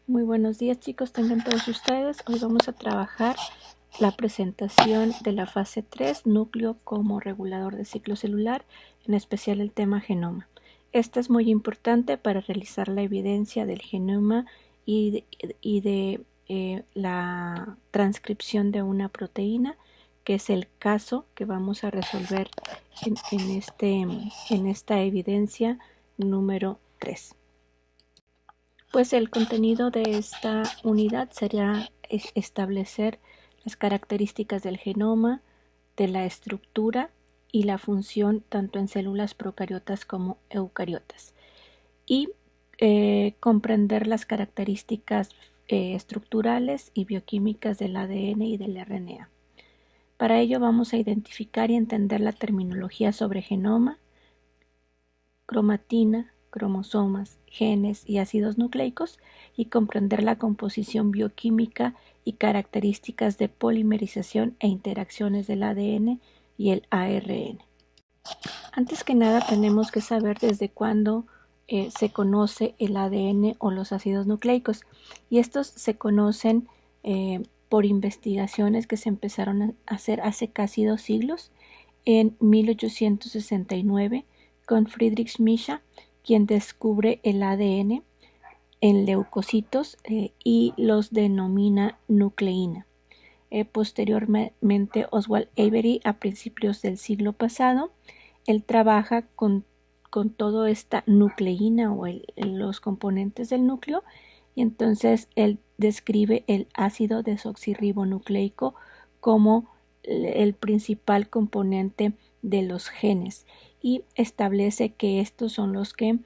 Muy buenos días, chicos, tengan todos ustedes. Hoy vamos a trabajar la presentación de la fase 3, núcleo como regulador de ciclo celular, en especial el tema genoma. Esta es muy importante para realizar la evidencia del genoma y de la transcripción de una proteína, que es el caso que vamos a resolver en esta evidencia número 3. Pues el contenido de esta unidad sería establecer las características del genoma, de la estructura y la función tanto en células procariotas como eucariotas, y comprender las características estructurales y bioquímicas del ADN y del RNA. Para ello vamos a identificar y entender la terminología sobre genoma, cromatina, cromosomas, genes y ácidos nucleicos, y comprender la composición bioquímica y características de polimerización e interacciones del ADN y el ARN. Antes que nada tenemos que saber desde cuándo se conoce el ADN o los ácidos nucleicos, y estos se conocen por investigaciones que se empezaron a hacer hace casi 2 siglos, en 1869, con Friedrich Miescher, quien descubre el ADN en leucocitos y los denomina nucleína. Posteriormente, Oswald Avery, a principios del siglo pasado, él trabaja con toda esta nucleína o los componentes del núcleo, y entonces él describe el ácido desoxirribonucleico como el principal componente de los genes, y establece que estos son los que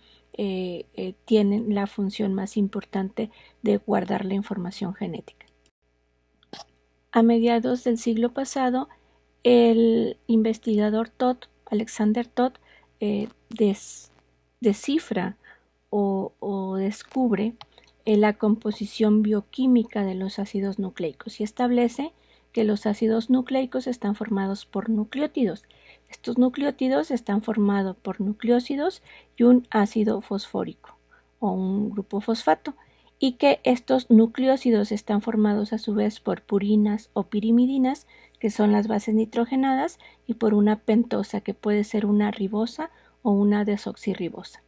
tienen la función más importante de guardar la información genética. A mediados del siglo pasado, el investigador Alexander Todd, descifra o descubre la composición bioquímica de los ácidos nucleicos y establece que los ácidos nucleicos están formados por nucleótidos. Estos nucleótidos están formados por nucleósidos y un ácido fosfórico o un grupo fosfato, y que estos nucleósidos están formados a su vez por purinas o pirimidinas, que son las bases nitrogenadas, y por una pentosa, que puede ser una ribosa o una desoxirribosa.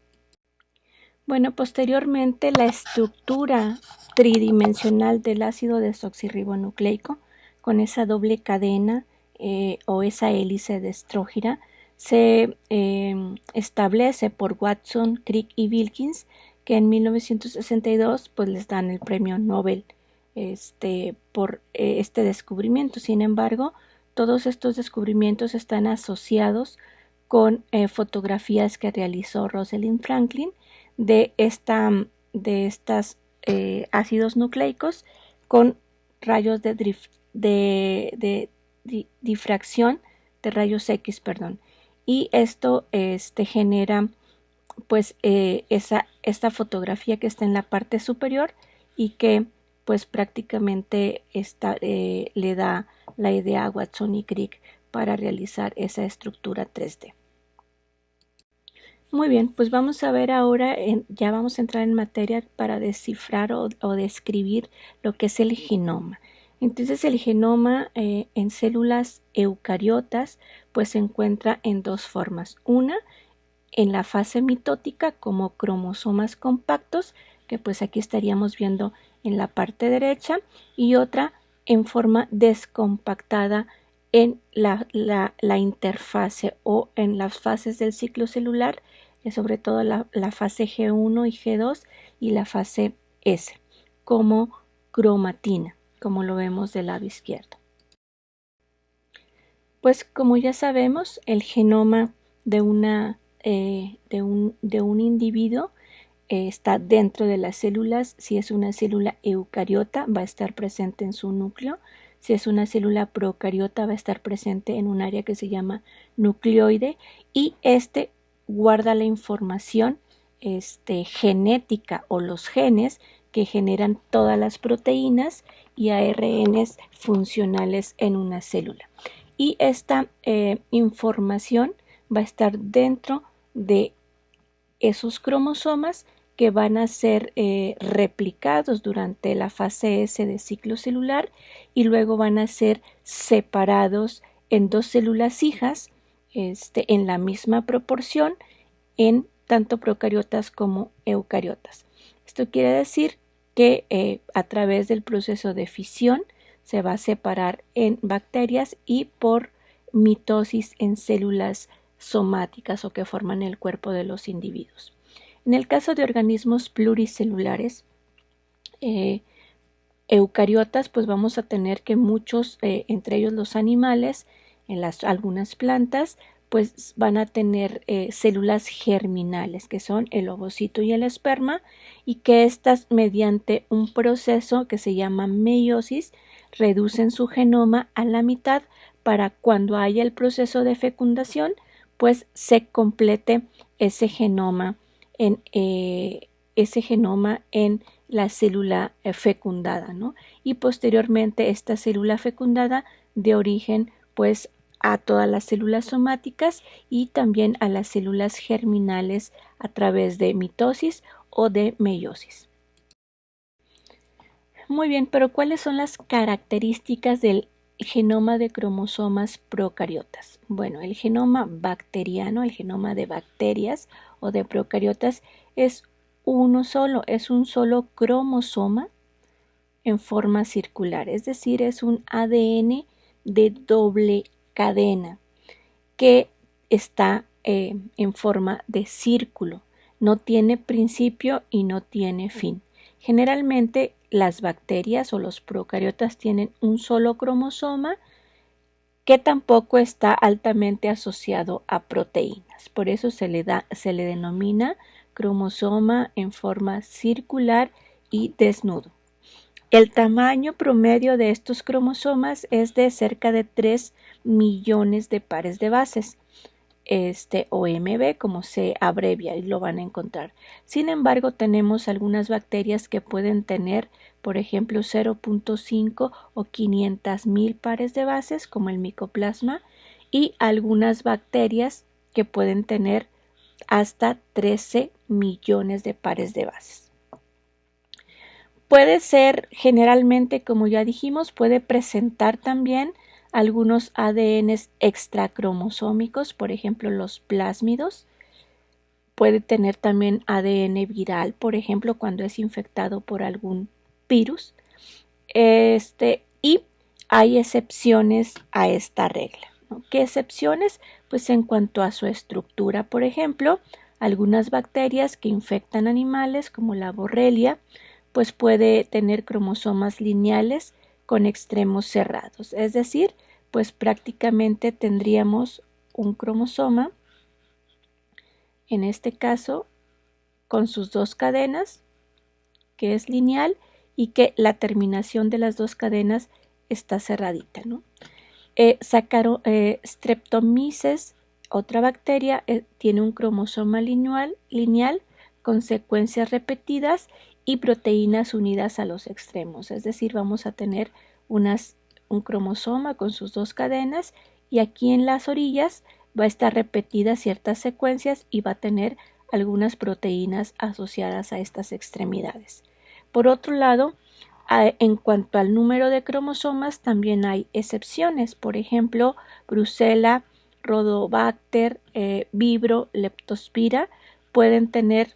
Bueno, posteriormente la estructura tridimensional del ácido desoxirribonucleico, con esa doble cadena o esa hélice de estrógira, se establece por Watson, Crick y Wilkins, que en 1962 pues les dan el premio Nobel por este descubrimiento. Sin embargo, todos estos descubrimientos están asociados con fotografías que realizó Rosalind Franklin de estos ácidos nucleicos con rayos de difracción de rayos X, y esto genera pues esta fotografía que está en la parte superior, y que pues prácticamente le da la idea a Watson y Crick para realizar esa estructura 3D. Muy bien, pues vamos a ver ahora, ya vamos a entrar en materia para descifrar o describir lo que es el genoma. Entonces el genoma en células eucariotas pues se encuentra en dos formas. Una, en la fase mitótica como cromosomas compactos, que pues aquí estaríamos viendo en la parte derecha, y otra en forma descompactada en la interfase o en las fases del ciclo celular, sobre todo la fase G1 y G2 y la fase S, como cromatina, como lo vemos del lado izquierdo. Pues como ya sabemos, el genoma de un individuo está dentro de las células. Si es una célula eucariota, va a estar presente en su núcleo. Si es una célula procariota, va a estar presente en un área que se llama nucleoide, y guarda la información genética o los genes que generan todas las proteínas y ARNs funcionales en una célula. Y esta información va a estar dentro de esos cromosomas que van a ser replicados durante la fase S de ciclo celular y luego van a ser separados en dos células hijas en la misma proporción en tanto procariotas como eucariotas. Esto quiere decir que a través del proceso de fisión se va a separar en bacterias y por mitosis en células somáticas o que forman el cuerpo de los individuos. En el caso de organismos pluricelulares, eucariotas, pues vamos a tener que muchos, entre ellos los animales, algunas plantas, pues van a tener células germinales, que son el ovocito y el esperma, y que éstas, mediante un proceso que se llama meiosis, reducen su genoma a la mitad para cuando haya el proceso de fecundación, pues se complete ese genoma en la célula fecundada, ¿no? Y posteriormente esta célula fecundada de origen pues a todas las células somáticas y también a las células germinales a través de mitosis o de meiosis. Muy bien, pero ¿cuáles son las características del genoma de cromosomas procariotas? Bueno, el genoma bacteriano, el genoma de bacterias o de procariotas es uno solo, es un solo cromosoma en forma circular, es decir, es un ADN de doble cadena que está en forma de círculo, no tiene principio y no tiene fin. Generalmente las bacterias o los procariotas tienen un solo cromosoma que tampoco está altamente asociado a proteínas. Por eso se le denomina cromosoma en forma circular y desnudo. El tamaño promedio de estos cromosomas es de cerca de 3 millones de pares de bases, o MB como se abrevia y lo van a encontrar. Sin embargo, tenemos algunas bacterias que pueden tener, por ejemplo, 0.5 o 500,000 pares de bases, como el micoplasma, y algunas bacterias que pueden tener hasta 13 millones de pares de bases. Puede ser generalmente, como ya dijimos, puede presentar también algunos ADNs extracromosómicos, por ejemplo los plásmidos. Puede tener también ADN viral, por ejemplo, cuando es infectado por algún virus. Y hay excepciones a esta regla, ¿no? ¿Qué excepciones? Pues en cuanto a su estructura, por ejemplo, algunas bacterias que infectan animales, como la Borrelia, pues puede tener cromosomas lineales con extremos cerrados, es decir, pues prácticamente tendríamos un cromosoma, en este caso, con sus dos cadenas, que es lineal y que la terminación de las dos cadenas está cerradita, ¿no? Streptomyces, otra bacteria, tiene un cromosoma lineal con secuencias repetidas y proteínas unidas a los extremos, es decir, vamos a tener un cromosoma con sus dos cadenas y aquí en las orillas va a estar repetidas ciertas secuencias y va a tener algunas proteínas asociadas a estas extremidades. Por otro lado, en cuanto al número de cromosomas, también hay excepciones. Por ejemplo, Brucella, Rhodobacter, Vibrio, Leptospira pueden tener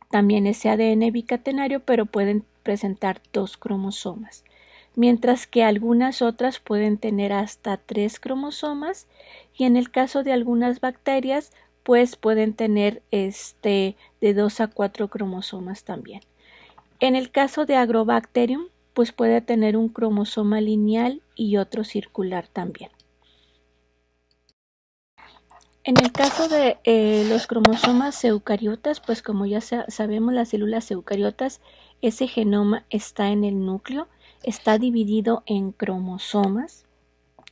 también ese ADN bicatenario, pero pueden presentar dos cromosomas, mientras que algunas otras pueden tener hasta 3 cromosomas y en el caso de algunas bacterias pues pueden tener de 2 a 4 cromosomas también. En el caso de Agrobacterium pues puede tener un cromosoma lineal y otro circular también. En el caso de los cromosomas eucariotas, pues como ya sabemos, las células eucariotas, ese genoma está en el núcleo, está dividido en cromosomas.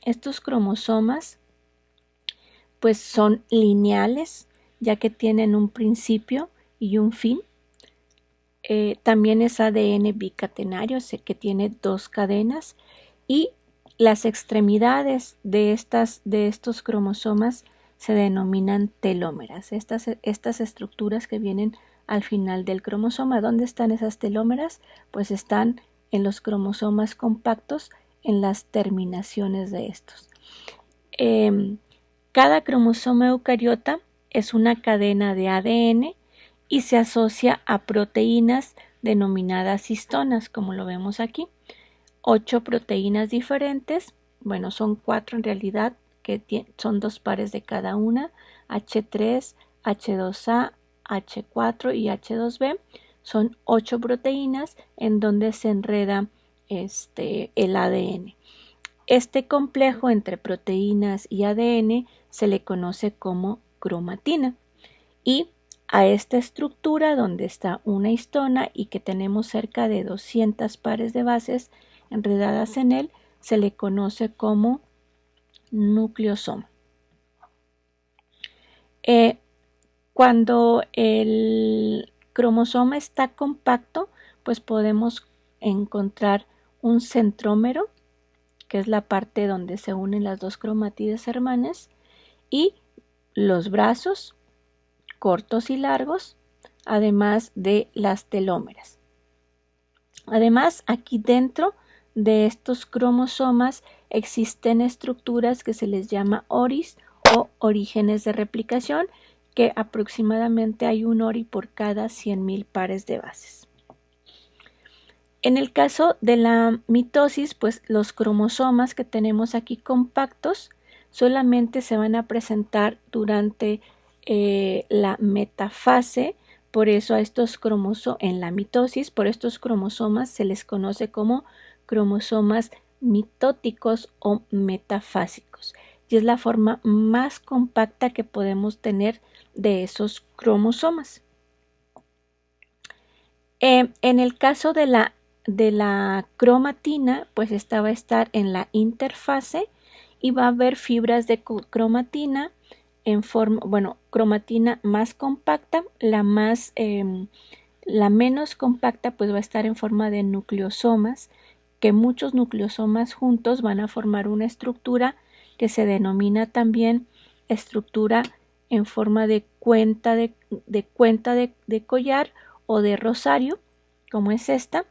Estos cromosomas pues son lineales, ya que tienen un principio y un fin. También es ADN bicatenario, que tiene dos cadenas, y las extremidades de estos cromosomas se denominan telómeras, estas estructuras que vienen al final del cromosoma. ¿Dónde están esas telómeras? Pues están en los cromosomas compactos, en las terminaciones de estos. Cada cromosoma eucariota es una cadena de ADN y se asocia a proteínas denominadas histonas, como lo vemos aquí. 8 proteínas diferentes, bueno, son 4 en realidad, que son 2 pares de cada una, H3, H2A, H4 y H2B. Son 8 proteínas en donde se enreda el ADN. Este complejo entre proteínas y ADN se le conoce como cromatina. Y a esta estructura donde está una histona y que tenemos cerca de 200 pares de bases enredadas en él, se le conoce como nucleosoma. Cuando el cromosoma está compacto, pues podemos encontrar un centrómero, que es la parte donde se unen las dos cromátides hermanas, y los brazos cortos y largos, además de las telómeras. Además, aquí dentro de estos cromosomas existen estructuras que se les llama oris o orígenes de replicación, que aproximadamente hay un ori por cada 100.000 pares de bases. En el caso de la mitosis, pues los cromosomas que tenemos aquí compactos solamente se van a presentar durante la metafase. Por eso a estos cromosomas, en la mitosis, por estos cromosomas se les conoce como cromosomas mitóticos o metafásicos. Y es la forma más compacta que podemos tener de esos cromosomas. En el caso de la cromatina, pues esta va a estar en la interfase y va a haber fibras de cromatina en forma, cromatina más compacta, la menos compacta pues va a estar en forma de nucleosomas, que muchos nucleosomas juntos van a formar una estructura que se denomina también estructura en forma de cuenta de collar o de rosario, como es esta.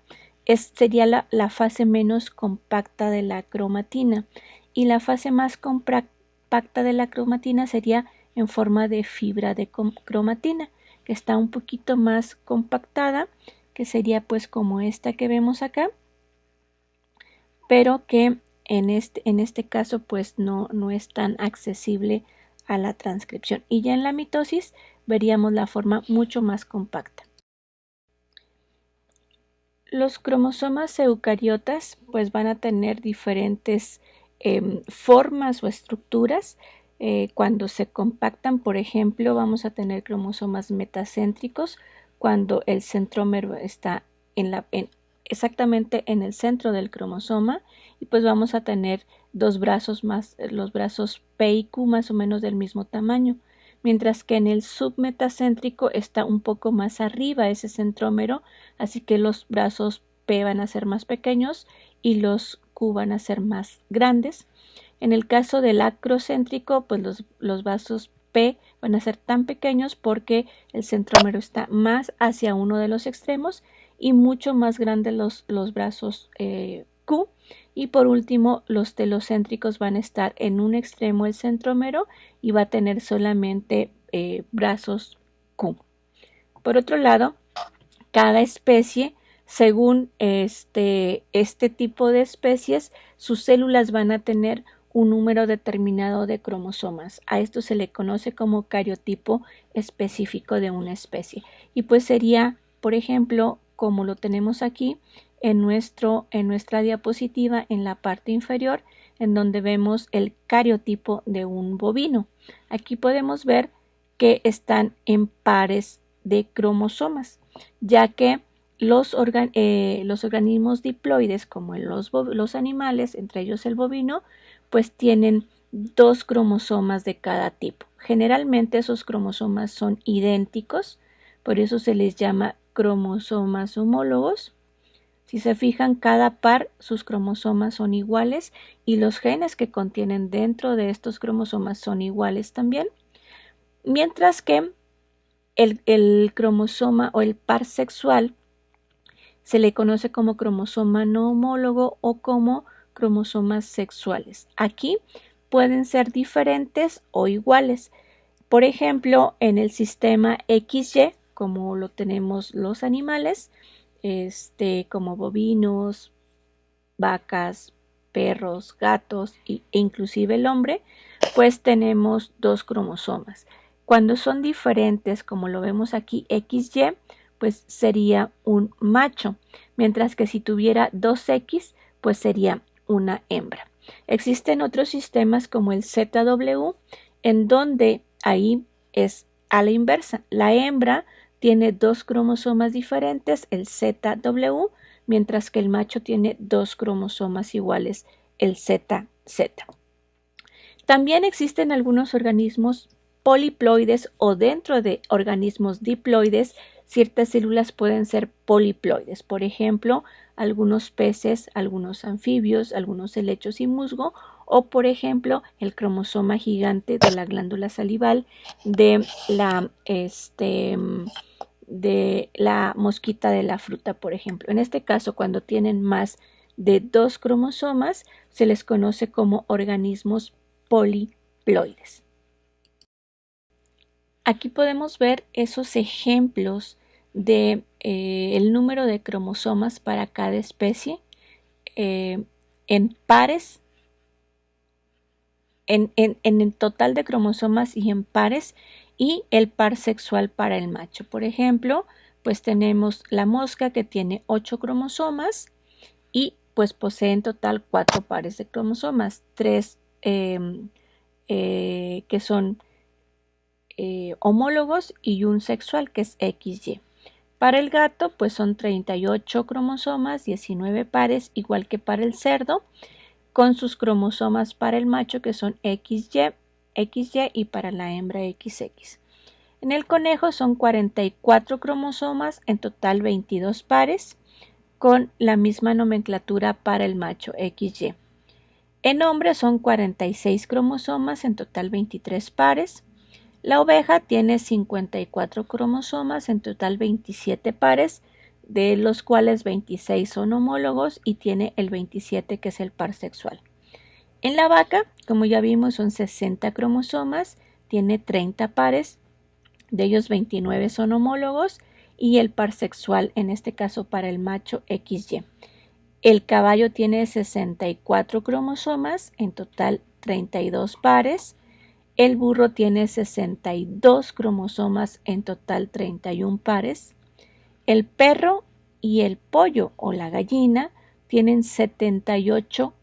Sería la fase menos compacta de la cromatina, y la fase más compacta de la cromatina sería en forma de fibra de cromatina, que está un poquito más compactada, que sería pues como esta que vemos acá, pero que en este caso pues no es tan accesible a la transcripción. Y ya en la mitosis veríamos la forma mucho más compacta. Los cromosomas eucariotas pues van a tener diferentes formas o estructuras. Cuando se compactan, por ejemplo, vamos a tener cromosomas metacéntricos cuando el centrómero está exactamente en el centro del cromosoma, y pues vamos a tener dos brazos más, los brazos P y Q más o menos del mismo tamaño, mientras que en el submetacéntrico está un poco más arriba ese centrómero, así que los brazos P van a ser más pequeños y los Q van a ser más grandes. En el caso del acrocéntrico, pues los brazos P van a ser tan pequeños porque el centrómero está más hacia uno de los extremos y mucho más grandes los brazos Q. Y por último, los telocéntricos van a estar en un extremo el centrómero y va a tener solamente brazos Q. Por otro lado, cada especie, según este tipo de especies, sus células van a tener un número determinado de cromosomas. A esto se le conoce como cariotipo específico de una especie. Y pues sería, por ejemplo, como lo tenemos aquí en nuestra diapositiva en la parte inferior, en donde vemos el cariotipo de un bovino. Aquí podemos ver que están en pares de cromosomas, ya que los organismos diploides, como los animales, entre ellos el bovino, pues tienen 2 cromosomas de cada tipo. Generalmente esos cromosomas son idénticos, por eso se les llama cromosomas homólogos. Si se fijan, cada par, sus cromosomas son iguales y los genes que contienen dentro de estos cromosomas son iguales también. Mientras que el cromosoma o el par sexual se le conoce como cromosoma no homólogo o como cromosomas sexuales. Aquí pueden ser diferentes o iguales. Por ejemplo, en el sistema XY, como lo tenemos los animales, como bovinos, vacas, perros, gatos e inclusive el hombre, pues tenemos dos cromosomas. Cuando son diferentes, como lo vemos aquí, XY, pues sería un macho, mientras que si tuviera dos X, pues sería una hembra. Existen otros sistemas como el ZW, en donde ahí es a la inversa. La hembra tiene dos cromosomas diferentes, el ZW, mientras que el macho tiene dos cromosomas iguales, el ZZ. También existen algunos organismos poliploides o dentro de organismos diploides, ciertas células pueden ser poliploides. Por ejemplo, algunos peces, algunos anfibios, algunos helechos y musgo, o por ejemplo, el cromosoma gigante de la glándula salival de la mosquita de la fruta, por ejemplo. En este caso, cuando tienen más de dos cromosomas, se les conoce como organismos poliploides. Aquí podemos ver esos ejemplos de el número de cromosomas para cada especie en pares, en el total de cromosomas y en pares, y el par sexual para el macho. Por ejemplo, pues tenemos la mosca que tiene 8 cromosomas y pues posee en total 4 pares de cromosomas, 3 que son homólogos y un sexual que es XY. Para el gato pues son 38 cromosomas, 19 pares, igual que para el cerdo, con sus cromosomas para el macho que son XY y para la hembra XX. En el conejo son 44 cromosomas, en total 22 pares, con la misma nomenclatura para el macho XY. En hombre son 46 cromosomas, en total 23 pares. La oveja tiene 54 cromosomas, en total 27 pares, de los cuales 26 son homólogos y tiene el 27 que es el par sexual. En la vaca, como ya vimos, son 60 cromosomas, tiene 30 pares, de ellos 29 son homólogos y el par sexual, en este caso para el macho XY. El caballo tiene 64 cromosomas, en total 32 pares. El burro tiene 62 cromosomas, en total 31 pares. El perro y el pollo o la gallina tienen 78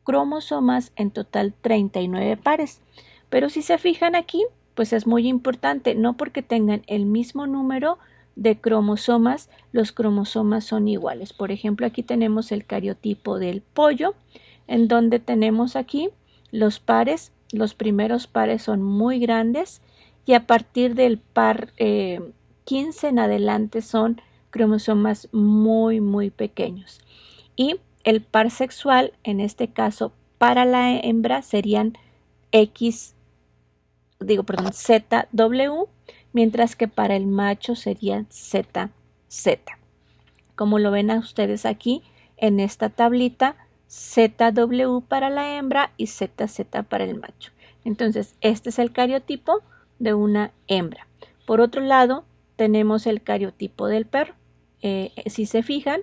cromosomas, en total 39 pares. Pero si se fijan aquí, pues es muy importante, no porque tengan el mismo número de cromosomas, los cromosomas son iguales. Por ejemplo, aquí tenemos el cariotipo del pollo, en donde tenemos aquí los pares. Los primeros pares son muy grandes y a partir del par 15 en adelante son cromosomas muy pequeños. Y el par sexual, en este caso para la hembra, serían ZW, mientras que para el macho sería ZZ. Como lo ven a ustedes aquí en esta tablita, ZW para la hembra y ZZ para el macho. Entonces, este es el cariotipo de una hembra. Por otro lado, tenemos el cariotipo del perro. Si se fijan,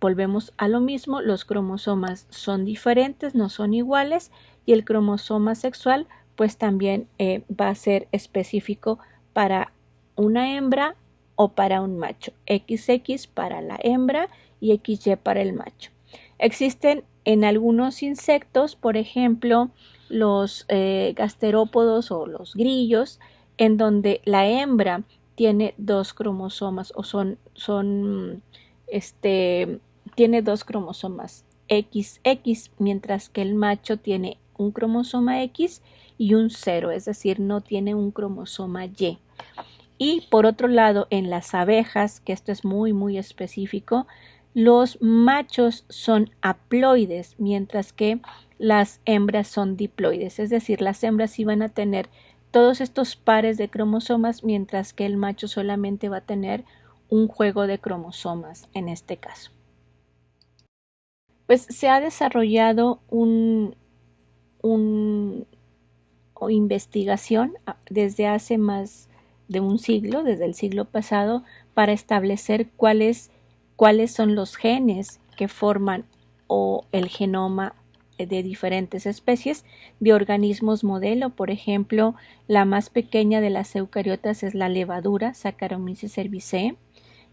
volvemos a lo mismo, los cromosomas son diferentes, no son iguales, y el cromosoma sexual pues también va a ser específico para una hembra o para un macho, XX para la hembra y XY para el macho. Existen en algunos insectos, por ejemplo, los gasterópodos o los grillos, en donde la hembra tiene dos cromosomas o tiene dos cromosomas XX, mientras que el macho tiene un cromosoma X y un 0, es decir, no tiene un cromosoma Y. Y por otro lado, en las abejas, que esto es muy específico, los machos son haploides, mientras que las hembras son diploides, es decir, las hembras sí van a tener todos estos pares de cromosomas, mientras que el macho solamente va a tener un juego de cromosomas en este caso. Pues se ha desarrollado una investigación desde hace más de un siglo, desde el siglo pasado, para establecer cuáles son los genes que forman o el genoma de diferentes especies de organismos modelo. Por ejemplo, la más pequeña de las eucariotas es la levadura, Saccharomyces cerevisiae,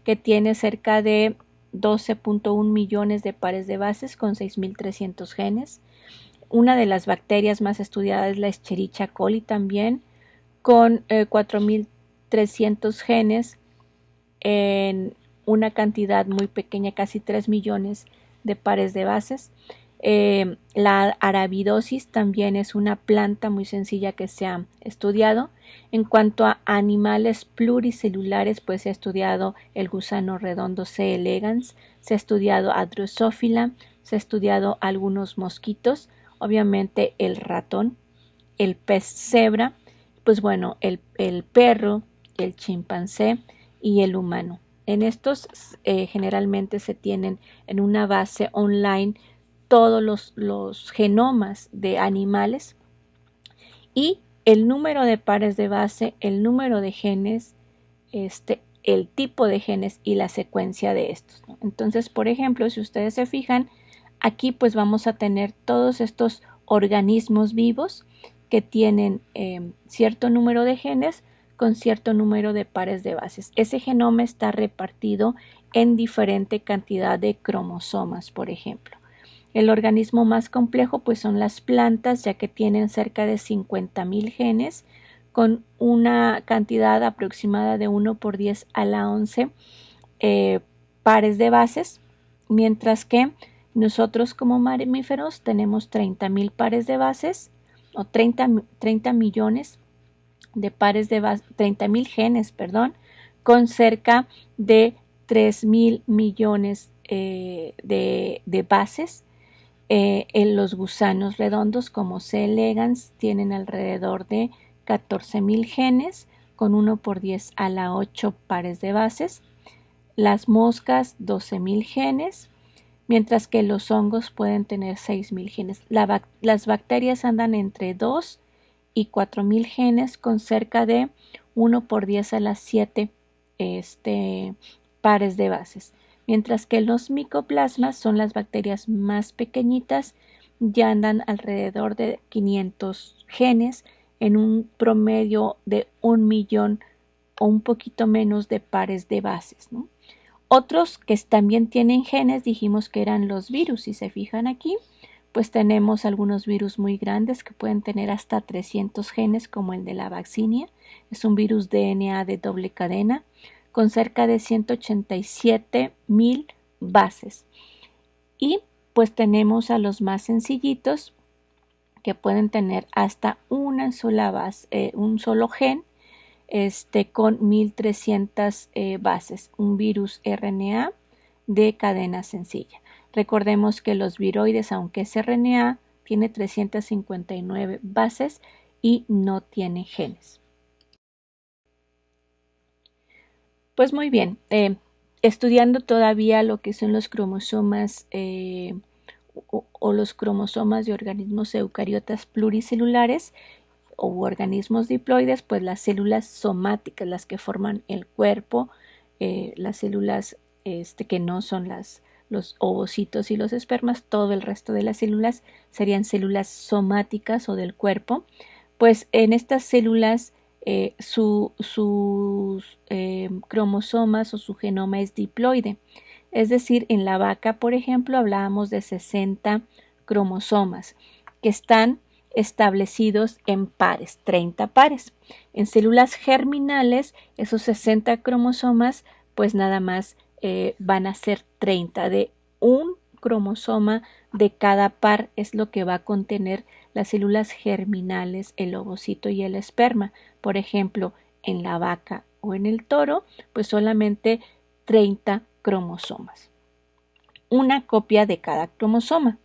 que tiene cerca de 12.1 millones de pares de bases con 6.300 genes. Una de las bacterias más estudiadas es la Escherichia coli también, con 4.300 genes en una cantidad muy pequeña, casi 3 millones de pares de bases. La Arabidopsis también es una planta muy sencilla que se ha estudiado. En cuanto a animales pluricelulares, pues se ha estudiado el gusano redondo C. elegans, se ha estudiado a Drosophila, se ha estudiado algunos mosquitos, obviamente el ratón, el pez cebra, pues bueno, el perro, el chimpancé y el humano. En estos generalmente se tienen en una base online todos los genomas de animales y el número de pares de base, el número de genes, el tipo de genes y la secuencia de estos, ¿no? Entonces, por ejemplo, si ustedes se fijan, aquí pues vamos a tener todos estos organismos vivos que tienen cierto número de genes con cierto número de pares de bases. Ese genoma está repartido en diferente cantidad de cromosomas, por ejemplo. El organismo más complejo pues son las plantas, ya que tienen cerca de 50.000 genes con una cantidad aproximada de 1 por 10 a la 11 pares de bases, mientras que nosotros como mamíferos tenemos 30.000 pares de bases o 30 millones de pares de bases, 30.000 genes, perdón, con cerca de 3.000 millones de bases. En los gusanos redondos como C. elegans tienen alrededor de 14.000 genes con 1 por 10 a la 8 pares de bases. Las moscas 12.000 genes, mientras que los hongos pueden tener 6.000 genes. Las bacterias andan entre 2 y 4.000 genes con cerca de 1 por 10 a las 7 pares de bases. Mientras que los micoplasmas son las bacterias más pequeñitas, ya andan alrededor de 500 genes en un promedio de 1 millón o un poquito menos de pares de bases, ¿no? Otros que también tienen genes dijimos que eran los virus. Si se fijan aquí, pues tenemos algunos virus muy grandes que pueden tener hasta 300 genes, como el de la vaccinia. Es un virus DNA de doble cadena con cerca de 187.000 bases. Y pues tenemos a los más sencillitos que pueden tener hasta una sola base, un solo gen, con 1.300 bases, un virus RNA de cadena sencilla. Recordemos que los viroides, aunque es RNA, tiene 359 bases y no tiene genes. Pues muy bien, estudiando todavía lo que son los cromosomas o los cromosomas de organismos eucariotas pluricelulares o organismos diploides, pues las células somáticas, las que forman el cuerpo, las células que no son los ovocitos y los espermas, todo el resto de las células serían células somáticas o del cuerpo. Pues en estas células sus cromosomas o su genoma es diploide. Es decir, en la vaca, por ejemplo, hablábamos de 60 cromosomas que están establecidos en pares, 30 pares. En células germinales, esos 60 cromosomas, pues nada más van a ser 30. De un cromosoma de cada par es lo que va a contener las células germinales, el ovocito y el esperma. Por ejemplo, en la vaca o en el toro, pues solamente 30 cromosomas. Una copia de cada cromosoma.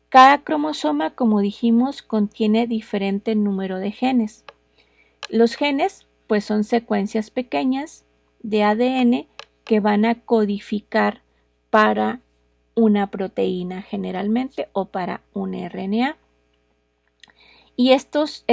Cada cromosoma, como dijimos, contiene diferente número de genes. Los genes pues son secuencias pequeñas de ADN que van a codificar para una proteína generalmente o para un RNA. Y estos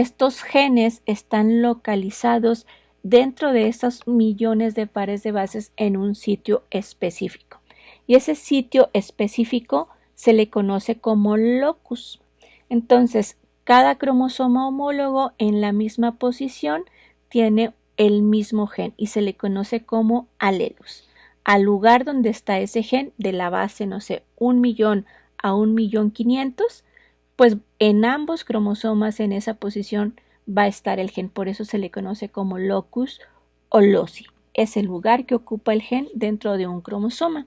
genes están localizados dentro de esos millones de pares de bases en un sitio específico. Y ese sitio específico se le conoce como locus. Entonces, cada cromosoma homólogo en la misma posición tiene el mismo gen y se le conoce como alelos. Al lugar donde está ese gen de la base, no sé, 1.000.000 a 1.500.000, pues en ambos cromosomas en esa posición va a estar el gen. Por eso se le conoce como locus o loci. Es el lugar que ocupa el gen dentro de un cromosoma.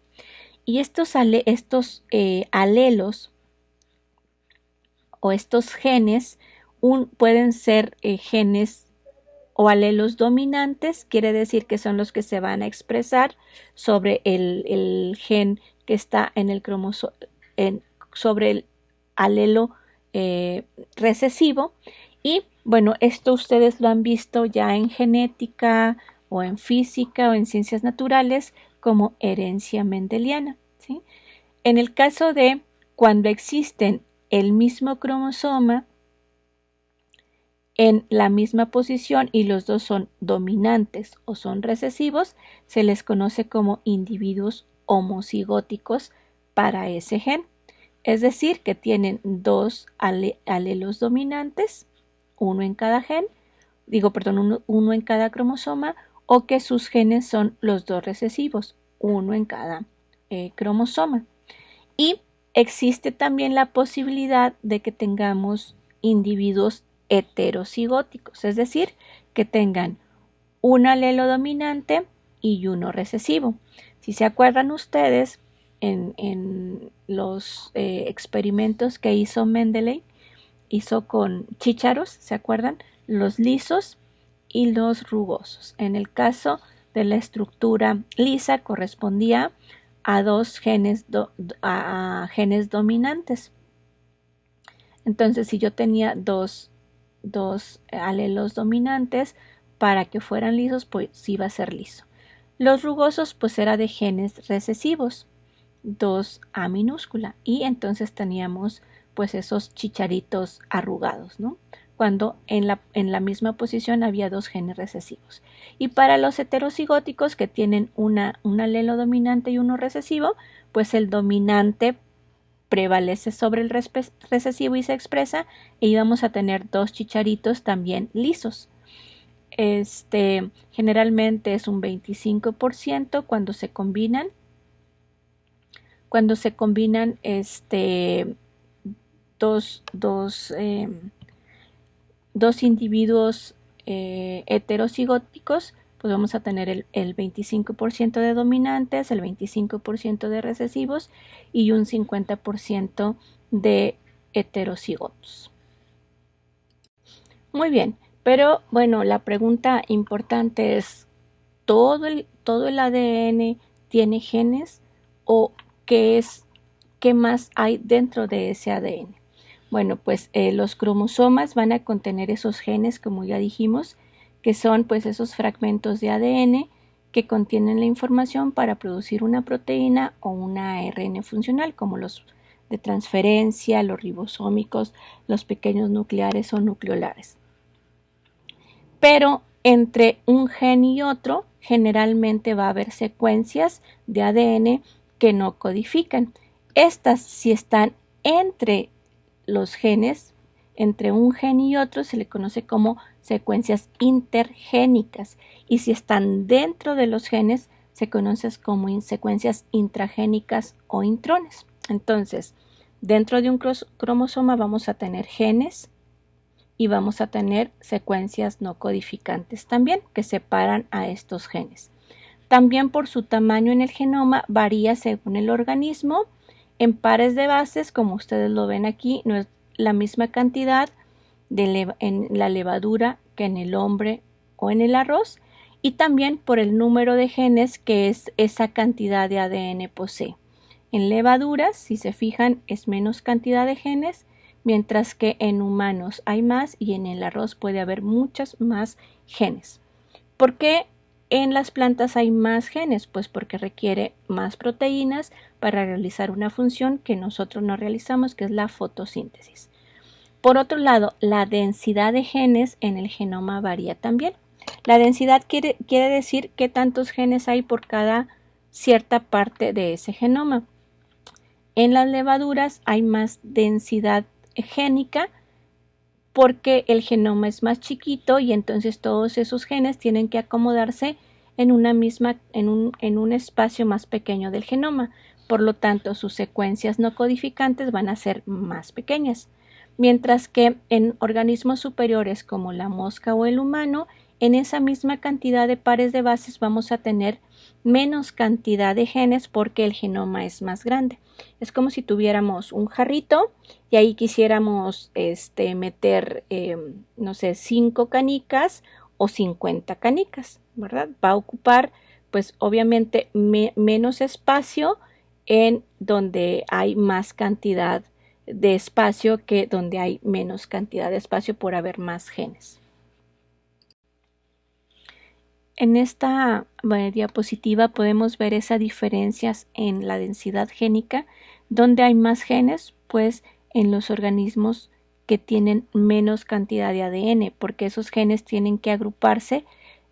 Y estos alelos o estos genes pueden ser genes o alelos dominantes, quiere decir que son los que se van a expresar sobre el gen que está en el cromosoma, sobre el alelo recesivo. Y bueno, esto ustedes lo han visto ya en genética o en física o en ciencias naturales como herencia mendeliana, ¿sí? En el caso de cuando existen el mismo cromosoma en la misma posición y los dos son dominantes o son recesivos, se les conoce como individuos homocigóticos para ese gen. Es decir, que tienen dos alelos dominantes, uno en cada gen, uno en cada cromosoma, o que sus genes son los dos recesivos, uno en cada cromosoma. Y existe también la posibilidad de que tengamos individuos heterocigóticos, es decir, que tengan un alelo dominante y uno recesivo. Si se acuerdan ustedes, en los experimentos que hizo Mendeleev, hizo con chícharos, ¿se acuerdan? Los lisos y los rugosos. En el caso de la estructura lisa correspondía a dos genes, genes dominantes. Entonces, si yo tenía dos alelos dominantes, para que fueran lisos, pues iba a ser liso. Los rugosos, pues era de genes recesivos, 2A minúscula, y entonces teníamos pues esos chicharitos arrugados, ¿no? Cuando en la misma posición había dos genes recesivos. Y para los heterocigóticos que tienen un alelo dominante y uno recesivo, pues el dominante prevalece sobre el recesivo y se expresa, y íbamos a tener dos chicharitos también lisos. Generalmente es un 25% cuando se combinan. Cuando se combinan dos individuos heterocigóticos, pues vamos a tener el 25% de dominantes, el 25% de recesivos y un 50% de heterocigotos. Muy bien, pero bueno, la pregunta importante es, ¿todo el ADN tiene genes o qué más hay dentro de ese ADN? Bueno, pues los cromosomas van a contener esos genes, como ya dijimos, que son pues esos fragmentos de ADN que contienen la información para producir una proteína o una ARN funcional, como los de transferencia, los ribosómicos, los pequeños nucleares o nucleolares. Pero entre un gen y otro, generalmente va a haber secuencias de ADN que no codifican. Estas, si están entre los genes, entre un gen y otro, se le conoce como secuencias intergénicas, y si están dentro de los genes, se conocen como secuencias intragénicas o intrones. Entonces, dentro de un cromosoma vamos a tener genes y vamos a tener secuencias no codificantes también, que separan a estos genes. También por su tamaño en el genoma varía según el organismo. En pares de bases, como ustedes lo ven aquí, no es la misma cantidad en la levadura que en el hombre o en el arroz, y también por el número de genes que esa cantidad de ADN posee. En levaduras, si se fijan, es menos cantidad de genes, mientras que en humanos hay más y en el arroz puede haber muchos más genes. ¿Por qué en las plantas hay más genes? Pues porque requiere más proteínas para realizar una función que nosotros no realizamos, que es la fotosíntesis. Por otro lado, la densidad de genes en el genoma varía también. La densidad quiere decir qué tantos genes hay por cada cierta parte de ese genoma. En las levaduras hay más densidad génica porque el genoma es más chiquito y entonces todos esos genes tienen que acomodarse en un espacio más pequeño del genoma. Por lo tanto, sus secuencias no codificantes van a ser más pequeñas. Mientras que en organismos superiores como la mosca o el humano, en esa misma cantidad de pares de bases vamos a tener menos cantidad de genes porque el genoma es más grande. Es como si tuviéramos un jarrito y ahí quisiéramos meter, no sé, 5 canicas o 50 canicas, ¿verdad? Va a ocupar, pues obviamente, menos espacio en donde hay más cantidad de espacio que donde hay menos cantidad de espacio por haber más genes. En esta diapositiva podemos ver esas diferencias en la densidad génica. Donde hay más genes, pues en los organismos que tienen menos cantidad de ADN, porque esos genes tienen que agruparse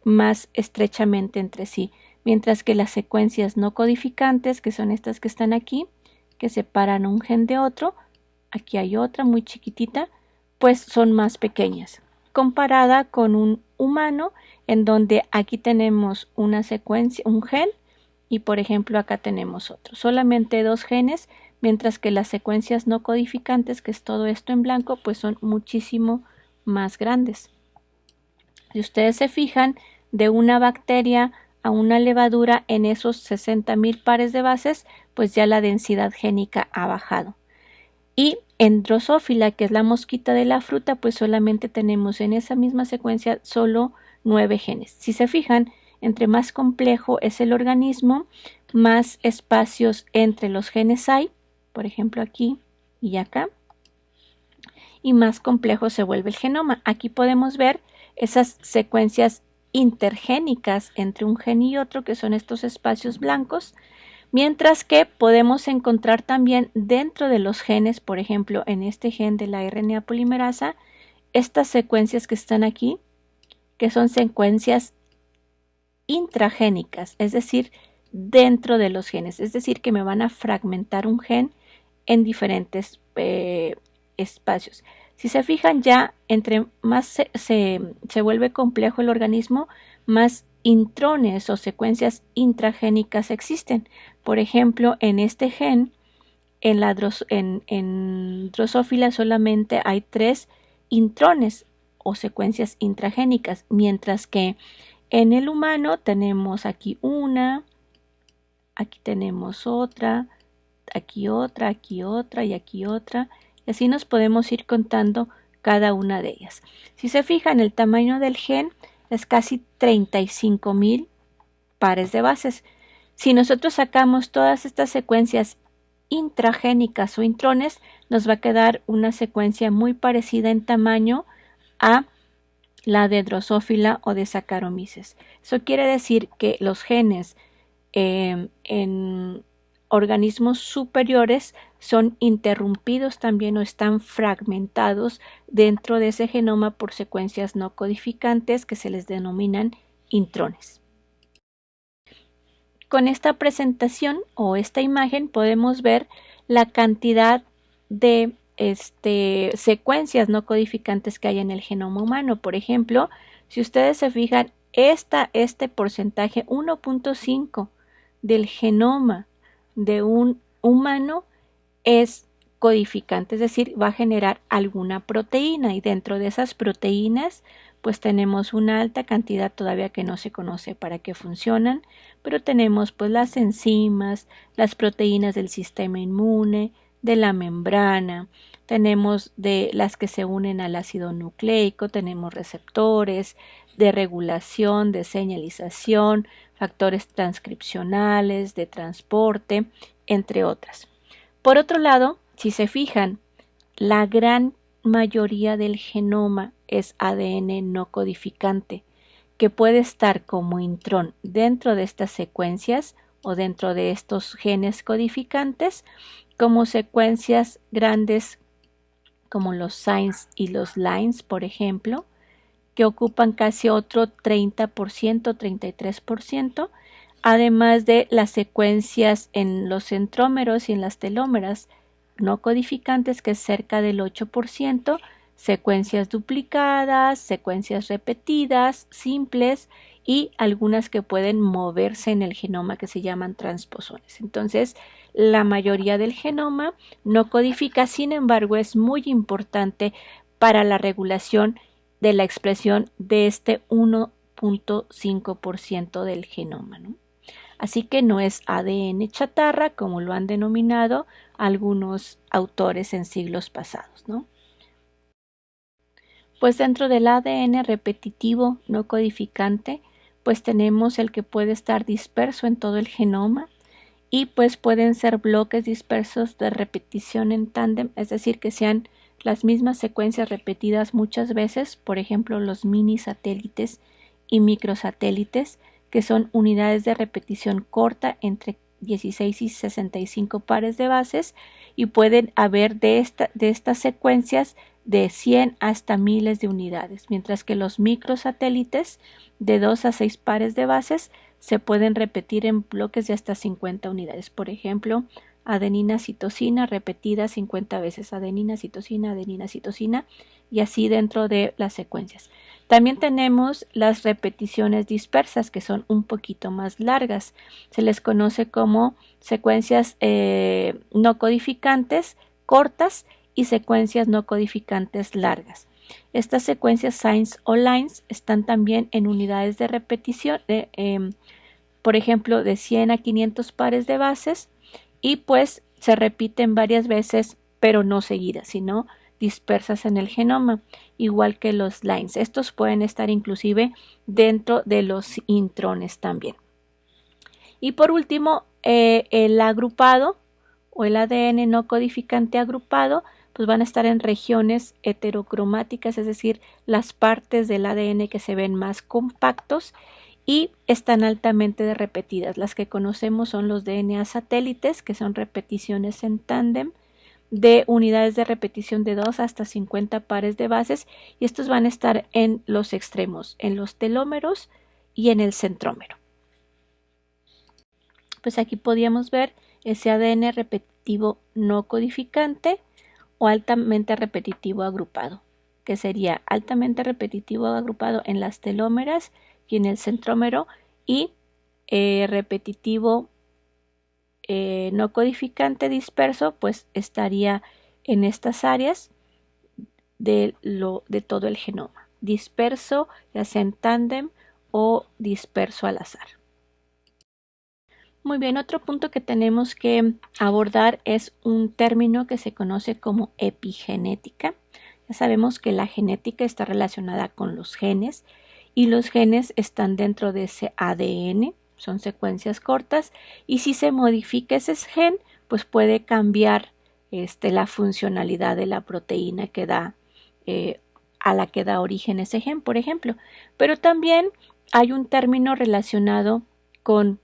más estrechamente entre sí, mientras que las secuencias no codificantes, que son estas que están aquí, que separan un gen de otro, aquí hay otra muy chiquitita, pues son más pequeñas, comparada con un humano, en donde aquí tenemos una secuencia, un gen, y por ejemplo acá tenemos otro, solamente 2 genes, mientras que las secuencias no codificantes, que es todo esto en blanco, pues son muchísimo más grandes. Si ustedes se fijan, de una bacteria a una levadura en esos 60,000 pares de bases, pues ya la densidad génica ha bajado. Y en Drosophila, que es la mosquita de la fruta, pues solamente tenemos en esa misma secuencia solo 9 genes. Si se fijan, entre más complejo es el organismo, más espacios entre los genes hay, por ejemplo aquí y acá, y más complejo se vuelve el genoma. Aquí podemos ver esas secuencias intergénicas entre un gen y otro, que son estos espacios blancos, mientras que podemos encontrar también dentro de los genes, por ejemplo, en este gen de la RNA polimerasa, estas secuencias que están aquí, que son secuencias intragénicas, es decir, dentro de los genes, es decir, que me van a fragmentar un gen en diferentes espacios. Si se fijan, ya entre más se vuelve complejo el organismo, más intrones o secuencias intragénicas existen. Por ejemplo, en este gen, en Drosophila solamente hay 3 intrones o secuencias intragénicas, mientras que en el humano tenemos aquí una, aquí tenemos otra, aquí otra, aquí otra y aquí otra, y así nos podemos ir contando cada una de ellas. Si se fijan, el tamaño del gen es casi 35,000 pares de bases. Si nosotros sacamos todas estas secuencias intragénicas o intrones, nos va a quedar una secuencia muy parecida en tamaño a la de Drosophila o de Saccharomyces. Eso quiere decir que los genes en organismos superiores son interrumpidos también o están fragmentados dentro de ese genoma por secuencias no codificantes que se les denominan intrones. Con esta presentación o esta imagen podemos ver la cantidad de secuencias no codificantes que hay en el genoma humano. Por ejemplo, si ustedes se fijan, este porcentaje 1.5 del genoma de un humano es codificante, es decir, va a generar alguna proteína, y dentro de esas proteínas pues tenemos una alta cantidad todavía que no se conoce para qué funcionan, pero tenemos pues las enzimas, las proteínas del sistema inmune, de la membrana, tenemos de las que se unen al ácido nucleico, tenemos receptores de regulación, de señalización, factores transcripcionales, de transporte, entre otras. Por otro lado, si se fijan, la gran mayoría del genoma es ADN no codificante, que puede estar como intrón dentro de estas secuencias o dentro de estos genes codificantes, como secuencias grandes como los SINEs y los LINEs, por ejemplo, que ocupan casi otro 30%, 33%, además de las secuencias en los centrómeros y en las telómeras no codificantes, que es cerca del 8%, secuencias duplicadas, secuencias repetidas, simples y algunas que pueden moverse en el genoma que se llaman transposones. Entonces, la mayoría del genoma no codifica, sin embargo, es muy importante para la regulación de la expresión de este 1.5% del genoma, ¿no? Así que no es ADN chatarra, como lo han denominado algunos autores en siglos pasados, ¿no? Pues dentro del ADN repetitivo no codificante, pues tenemos el que puede estar disperso en todo el genoma y pues pueden ser bloques dispersos de repetición en tándem, es decir, que sean las mismas secuencias repetidas muchas veces, por ejemplo, los mini satélites y microsatélites, que son unidades de repetición corta entre 16 y 65 pares de bases, y pueden haber de estas secuencias de 100 hasta miles de unidades, mientras que los microsatélites de 2 a 6 pares de bases se pueden repetir en bloques de hasta 50 unidades. Por ejemplo, adenina, citosina repetida 50 veces, adenina, citosina, y así dentro de las secuencias. También tenemos las repeticiones dispersas, que son un poquito más largas. Se les conoce como secuencias no codificantes cortas y secuencias no codificantes largas. Estas secuencias SINEs o LINEs están también en unidades de repetición, por ejemplo, de 100 a 500 pares de bases, y pues se repiten varias veces, pero no seguidas, sino dispersas en el genoma, igual que los LINEs. Estos pueden estar inclusive dentro de los intrones también. Y por último, el agrupado o el ADN no codificante agrupado, pues van a estar en regiones heterocromáticas, es decir, las partes del ADN que se ven más compactos y están altamente repetidas. Las que conocemos son los DNA satélites, que son repeticiones en tándem de unidades de repetición de 2 hasta 50 pares de bases, y estos van a estar en los extremos, en los telómeros y en el centrómero. Pues aquí podíamos ver ese ADN repetitivo no codificante o altamente repetitivo agrupado, que sería altamente repetitivo agrupado en las telómeras y en el centrómero, y repetitivo no codificante disperso, pues estaría en estas áreas de todo el genoma, disperso ya sea en tándem o disperso al azar. Muy bien, otro punto que tenemos que abordar es un término que se conoce como epigenética. Ya sabemos que la genética está relacionada con los genes y los genes están dentro de ese ADN, son secuencias cortas, y si se modifica ese gen, pues puede cambiar la funcionalidad de la proteína que da a la que da origen ese gen, por ejemplo. Pero también hay un término relacionado con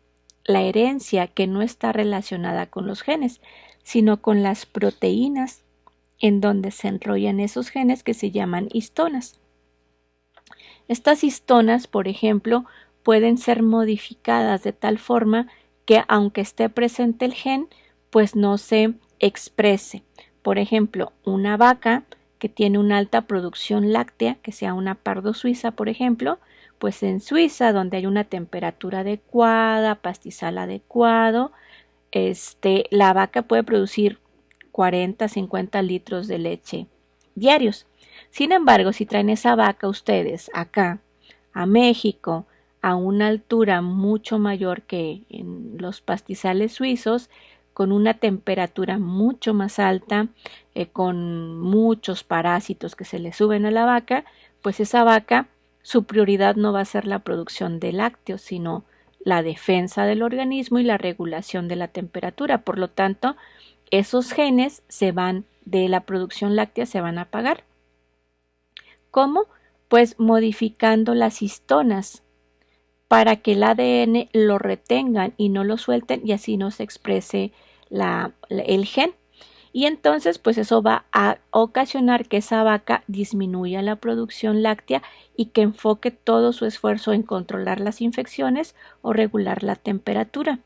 la herencia que no está relacionada con los genes, sino con las proteínas en donde se enrollan esos genes, que se llaman histonas. Estas histonas, por ejemplo, pueden ser modificadas de tal forma que aunque esté presente el gen, pues no se exprese. Por ejemplo, una vaca que tiene una alta producción láctea, que sea una pardo suiza, por ejemplo, pues en Suiza, donde hay una temperatura adecuada, pastizal adecuado, la vaca puede producir 40, 50 litros de leche diarios. Sin embargo, si traen esa vaca ustedes acá, a México, a una altura mucho mayor que en los pastizales suizos, con una temperatura mucho más alta, con muchos parásitos que se le suben a la vaca, pues esa vaca, su prioridad no va a ser la producción de lácteos, sino la defensa del organismo y la regulación de la temperatura. Por lo tanto, esos genes de la producción láctea se van a apagar. ¿Cómo? Pues modificando las histonas para que el ADN lo retengan y no lo suelten y así no se exprese el gen. Y entonces pues eso va a ocasionar que esa vaca disminuya la producción láctea y que enfoque todo su esfuerzo en controlar las infecciones o regular la temperatura.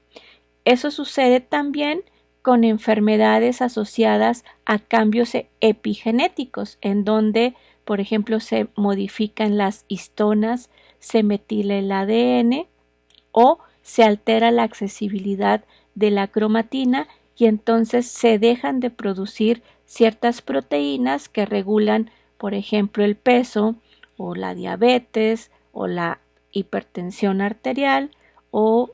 Eso sucede también con enfermedades asociadas a cambios epigenéticos, en donde, por ejemplo, se modifican las histonas, se metila el ADN o se altera la accesibilidad de la cromatina y entonces se dejan de producir ciertas proteínas que regulan, por ejemplo, el peso o la diabetes o la hipertensión arterial o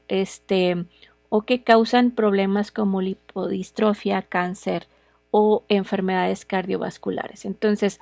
que causan problemas como lipodistrofia, cáncer o enfermedades cardiovasculares. Entonces,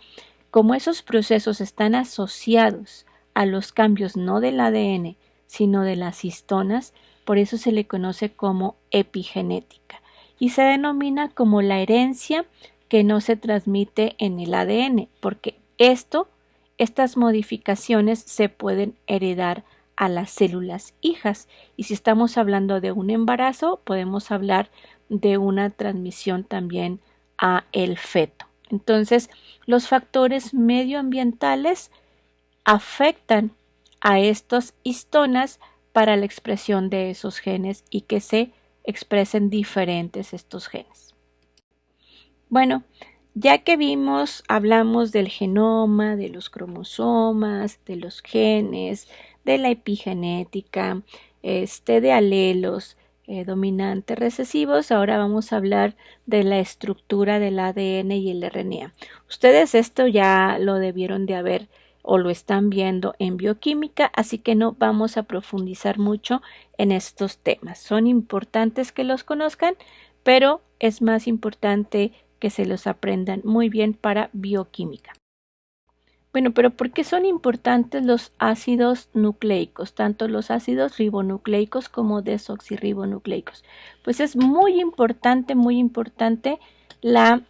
como esos procesos están asociados a los cambios no del ADN, sino de las histonas, por eso se le conoce como epigenética y se denomina como la herencia que no se transmite en el ADN, porque estas modificaciones se pueden heredar a las células hijas. Y si estamos hablando de un embarazo, podemos hablar de una transmisión también a el feto. Entonces, los factores medioambientales afectan a estas histonas para la expresión de esos genes y que se expresen diferentes estos genes. Bueno, ya que hablamos del genoma, de los cromosomas, de los genes, de la epigenética, de alelos dominantes recesivos, ahora vamos a hablar de la estructura del ADN y el RNA. Ustedes esto ya lo debieron de haber o lo están viendo en bioquímica, así que no vamos a profundizar mucho en estos temas. Son importantes que los conozcan, pero es más importante que se los aprendan muy bien para bioquímica. Bueno, pero ¿por qué son importantes los ácidos nucleicos, tanto los ácidos ribonucleicos como desoxirribonucleicos? Pues es muy importante ya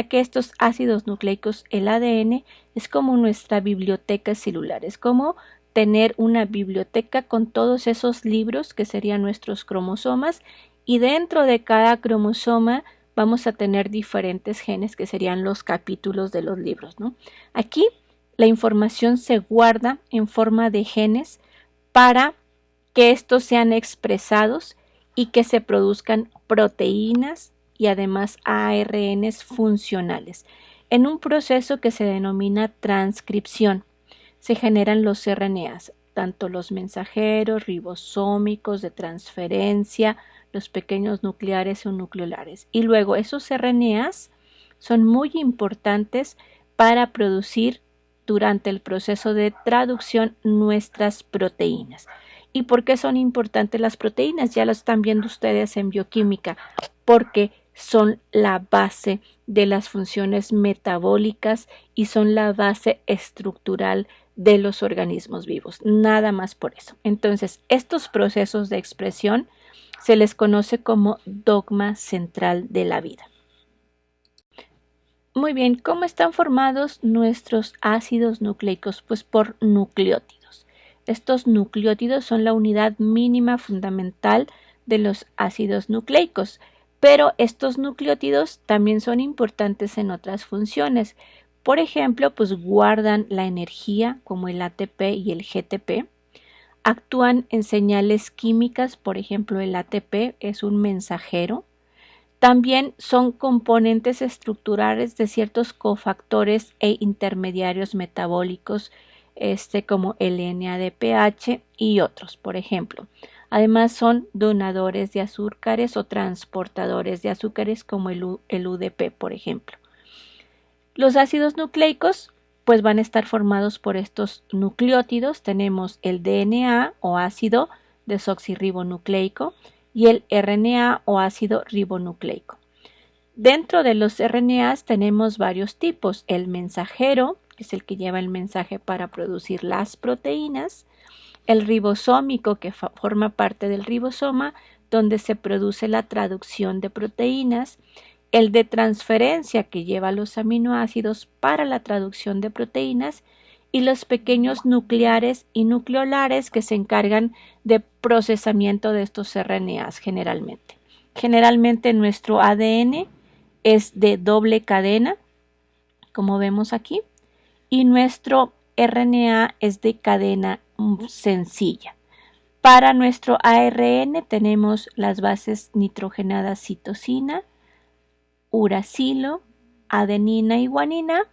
que estos ácidos nucleicos, el ADN, es como nuestra biblioteca celular, es como tener una biblioteca con todos esos libros que serían nuestros cromosomas y dentro de cada cromosoma vamos a tener diferentes genes que serían los capítulos de los libros, ¿no? Aquí la información se guarda en forma de genes para que estos sean expresados y que se produzcan proteínas y además ARNs funcionales. En un proceso que se denomina transcripción, se generan los RNAs, tanto los mensajeros ribosómicos de transferencia, los pequeños nucleares o nucleolares. Y luego esos RNAs son muy importantes para producir durante el proceso de traducción nuestras proteínas. ¿Y por qué son importantes las proteínas? Ya lo están viendo ustedes en bioquímica, porque son la base de las funciones metabólicas y son la base estructural de los organismos vivos, nada más por eso. Entonces, estos procesos de expresión se les conoce como dogma central de la vida. Muy bien, ¿cómo están formados nuestros ácidos nucleicos? Pues por nucleótidos. Estos nucleótidos son la unidad mínima fundamental de los ácidos nucleicos, pero estos nucleótidos también son importantes en otras funciones. Por ejemplo, pues guardan la energía como el ATP y el GTP. Actúan en señales químicas, por ejemplo, el ATP es un mensajero. También son componentes estructurales de ciertos cofactores e intermediarios metabólicos, como el NADPH y otros, por ejemplo. Además son donadores de azúcares o transportadores de azúcares como el UDP, por ejemplo. Los ácidos nucleicos pues van a estar formados por estos nucleótidos. Tenemos el DNA o ácido desoxirribonucleico y el RNA o ácido ribonucleico. Dentro de los RNAs tenemos varios tipos. El mensajero, que es el que lleva el mensaje para producir las proteínas. El ribosómico, que forma parte del ribosoma, donde se produce la traducción de proteínas, el de transferencia que lleva los aminoácidos para la traducción de proteínas y los pequeños nucleares y nucleolares que se encargan de procesamiento de estos RNAs generalmente. Generalmente nuestro ADN es de doble cadena, como vemos aquí, y nuestro RNA es de cadena sencilla. Para nuestro ARN tenemos las bases nitrogenadas citosina, uracilo, adenina y guanina,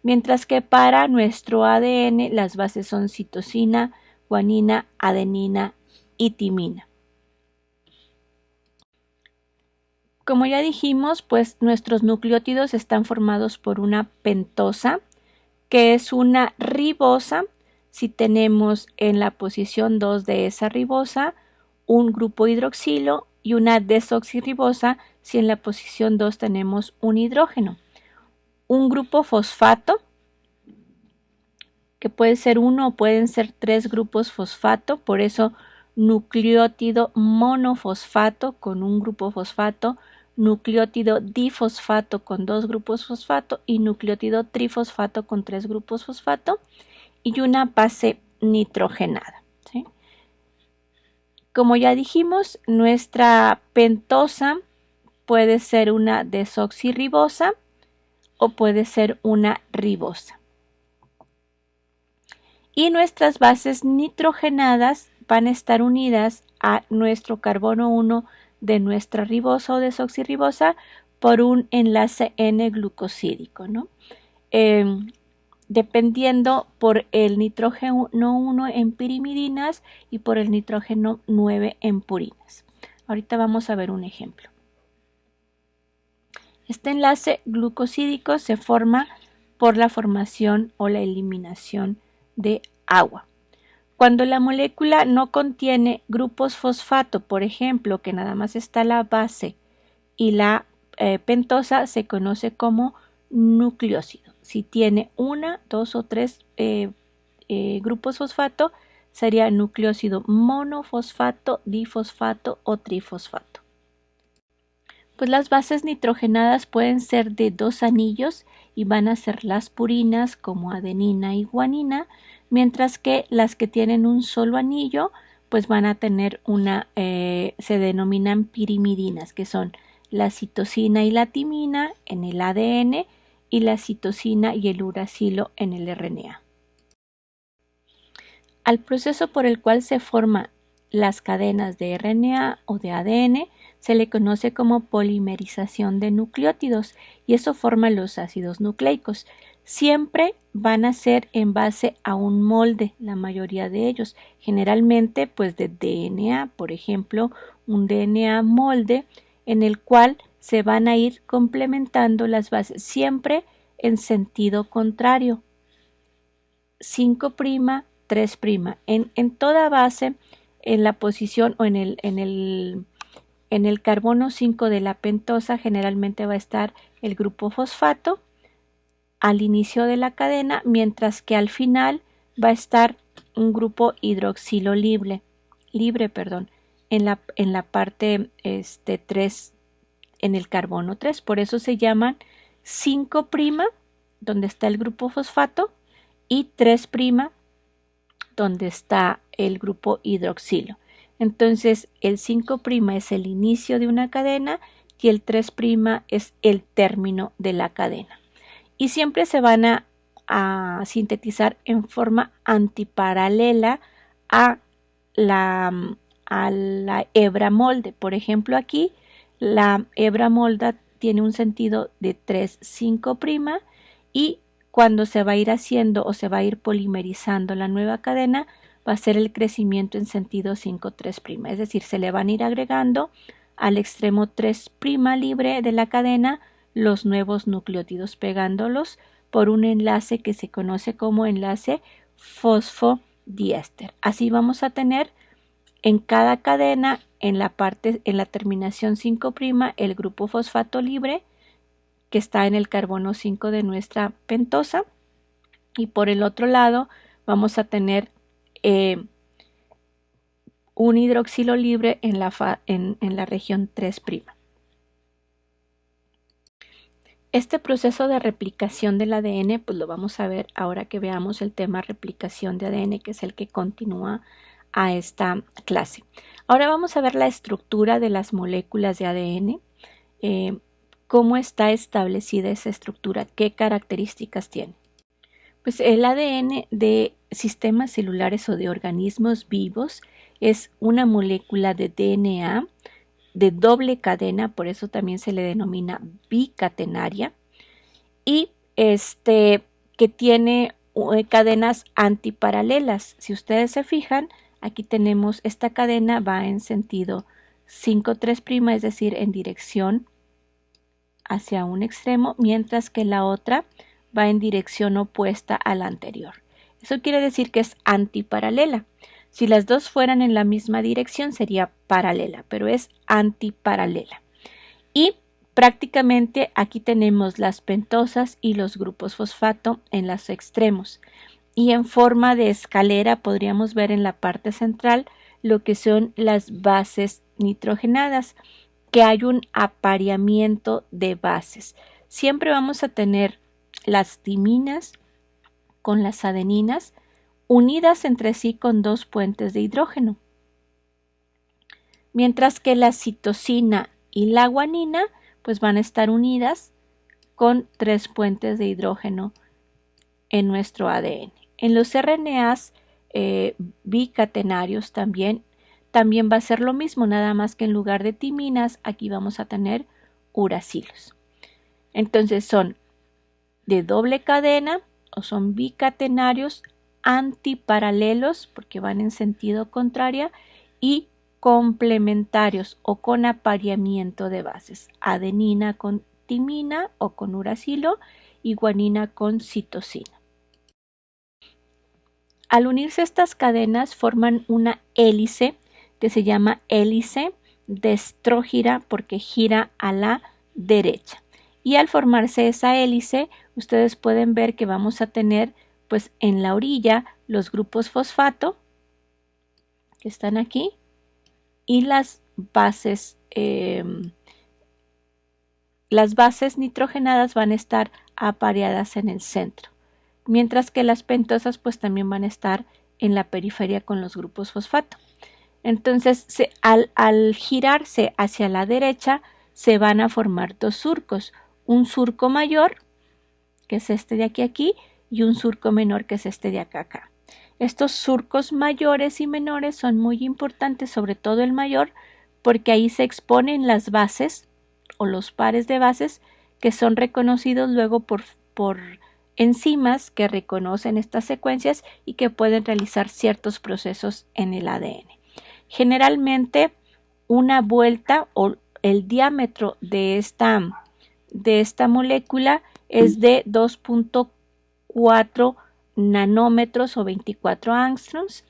mientras que para nuestro ADN las bases son citosina, guanina, adenina y timina. Como ya dijimos, pues nuestros nucleótidos están formados por una pentosa, que es una ribosa. Si tenemos en la posición 2 de esa ribosa un grupo hidroxilo y una desoxirribosa si en la posición 2 tenemos un hidrógeno. Un grupo fosfato, que puede ser uno o pueden ser 3 grupos fosfato, por eso nucleótido monofosfato con un grupo fosfato, nucleótido difosfato con 2 grupos fosfato y nucleótido trifosfato con 3 grupos fosfato y una base nitrogenada, ¿sí? Como ya dijimos, nuestra pentosa puede ser una desoxirribosa o puede ser una ribosa. Y nuestras bases nitrogenadas van a estar unidas a nuestro carbono 1 de nuestra ribosa o desoxirribosa por un enlace N-glucosídico, ¿no? Dependiendo por el nitrógeno 1 en pirimidinas y por el nitrógeno 9 en purinas. Ahorita vamos a ver un ejemplo. Este enlace glucosídico se forma por la formación o la eliminación de agua. Cuando la molécula no contiene grupos fosfato, por ejemplo, que nada más está la base y la pentosa, se conoce como nucleósido. Si tiene una, dos o tres grupos fosfato, sería nucleósido monofosfato, difosfato o trifosfato. Pues las bases nitrogenadas pueden ser de 2 anillos y van a ser las purinas como adenina y guanina, mientras que las que tienen un solo anillo pues van a tener se denominan pirimidinas, que son la citosina y la timina en el ADN y la citosina y el uracilo en el RNA. Al proceso por el cual se forman las cadenas de RNA o de ADN se le conoce como polimerización de nucleótidos y eso forma los ácidos nucleicos. Siempre van a ser en base a un molde, la mayoría de ellos, generalmente pues de DNA, por ejemplo, un DNA molde en el cual se van a ir complementando las bases, siempre en sentido contrario. 5', 3'. En toda base, en la posición o en el carbono 5 de la pentosa generalmente va a estar el grupo fosfato al inicio de la cadena, mientras que al final va a estar un grupo hidroxilo libre, en la parte 3, en el carbono 3. Por eso se llaman 5', donde está el grupo fosfato, y 3', donde está el grupo hidroxilo. Entonces el 5' es el inicio de una cadena y el 3' es el término de la cadena. Y siempre se van a sintetizar en forma antiparalela a la hebra molde. Por ejemplo, aquí la hebra molde tiene un sentido de 3, 5' y cuando se va a ir haciendo o se va a ir polimerizando la nueva cadena, va a ser el crecimiento en sentido 5, 3'. Es decir, se le van a ir agregando al extremo 3' libre de la cadena los nuevos nucleótidos, pegándolos por un enlace que se conoce como enlace fosfodiéster. Así vamos a tener en cada cadena, en la terminación 5', el grupo fosfato libre, que está en el carbono 5 de nuestra pentosa, y por el otro lado vamos a tener un hidroxilo libre en la región 3'. Este proceso de replicación del ADN, pues lo vamos a ver ahora que veamos el tema replicación de ADN, que es el que continúa a esta clase. Ahora vamos a ver la estructura de las moléculas de ADN, cómo está establecida esa estructura, qué características tiene. Pues el ADN de sistemas celulares o de organismos vivos es una molécula de DNA de doble cadena, por eso también se le denomina bicatenaria, y que tiene cadenas antiparalelas. Si ustedes se fijan, aquí tenemos esta cadena va en sentido 5'', es decir, en dirección hacia un extremo, mientras que la otra va en dirección opuesta a la anterior. Eso quiere decir que es antiparalela. Si las dos fueran en la misma dirección sería paralela, pero es antiparalela. Y prácticamente aquí tenemos las pentosas y los grupos fosfato en los extremos. Y en forma de escalera podríamos ver en la parte central lo que son las bases nitrogenadas, que hay un apareamiento de bases. Siempre vamos a tener las timinas con las adeninas unidas entre sí con dos puentes de hidrógeno, mientras que la citosina y la guanina pues van a estar unidas con 3 puentes de hidrógeno en nuestro ADN. En los RNAs bicatenarios también va a ser lo mismo, nada más que en lugar de timinas aquí vamos a tener uracilos. Entonces son de doble cadena o son bicatenarios, antiparalelos porque van en sentido contrario y complementarios o con apareamiento de bases, adenina con timina o con uracilo y guanina con citosina. Al unirse estas cadenas forman una hélice que se llama hélice destrógira porque gira a la derecha. Y al formarse esa hélice, ustedes pueden ver que vamos a tener pues en la orilla los grupos fosfato que están aquí y las bases nitrogenadas van a estar apareadas en el centro, mientras que las pentosas pues también van a estar en la periferia con los grupos fosfato. Entonces al girarse hacia la derecha se van a formar dos surcos, un surco mayor que es este de aquí y un surco menor que es este de acá. Estos surcos mayores y menores son muy importantes, sobre todo el mayor, porque ahí se exponen las bases o los pares de bases que son reconocidos luego por enzimas que reconocen estas secuencias y que pueden realizar ciertos procesos en el ADN. Generalmente una vuelta o el diámetro de esta molécula es de 2.4 nanómetros o 24 angstroms.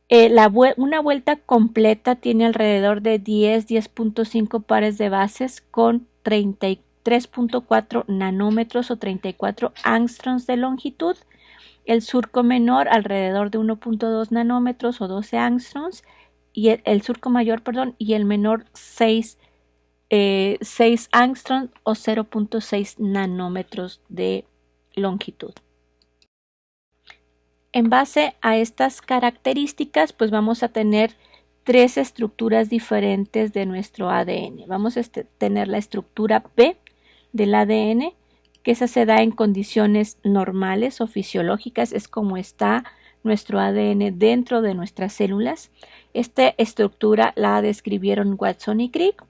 Una vuelta completa tiene alrededor de 10.5 pares de bases con 33.4 nanómetros o 34 angstroms de longitud. El surco menor alrededor de 1.2 nanómetros o 12 angstroms y el surco mayor, y el menor 6 angstroms o 0.6 nanómetros de longitud. En base a estas características, pues vamos a tener 3 estructuras diferentes de nuestro ADN. Vamos a tener la estructura B del ADN, que esa se da en condiciones normales o fisiológicas, es como está nuestro ADN dentro de nuestras células. Esta estructura la describieron Watson y Crick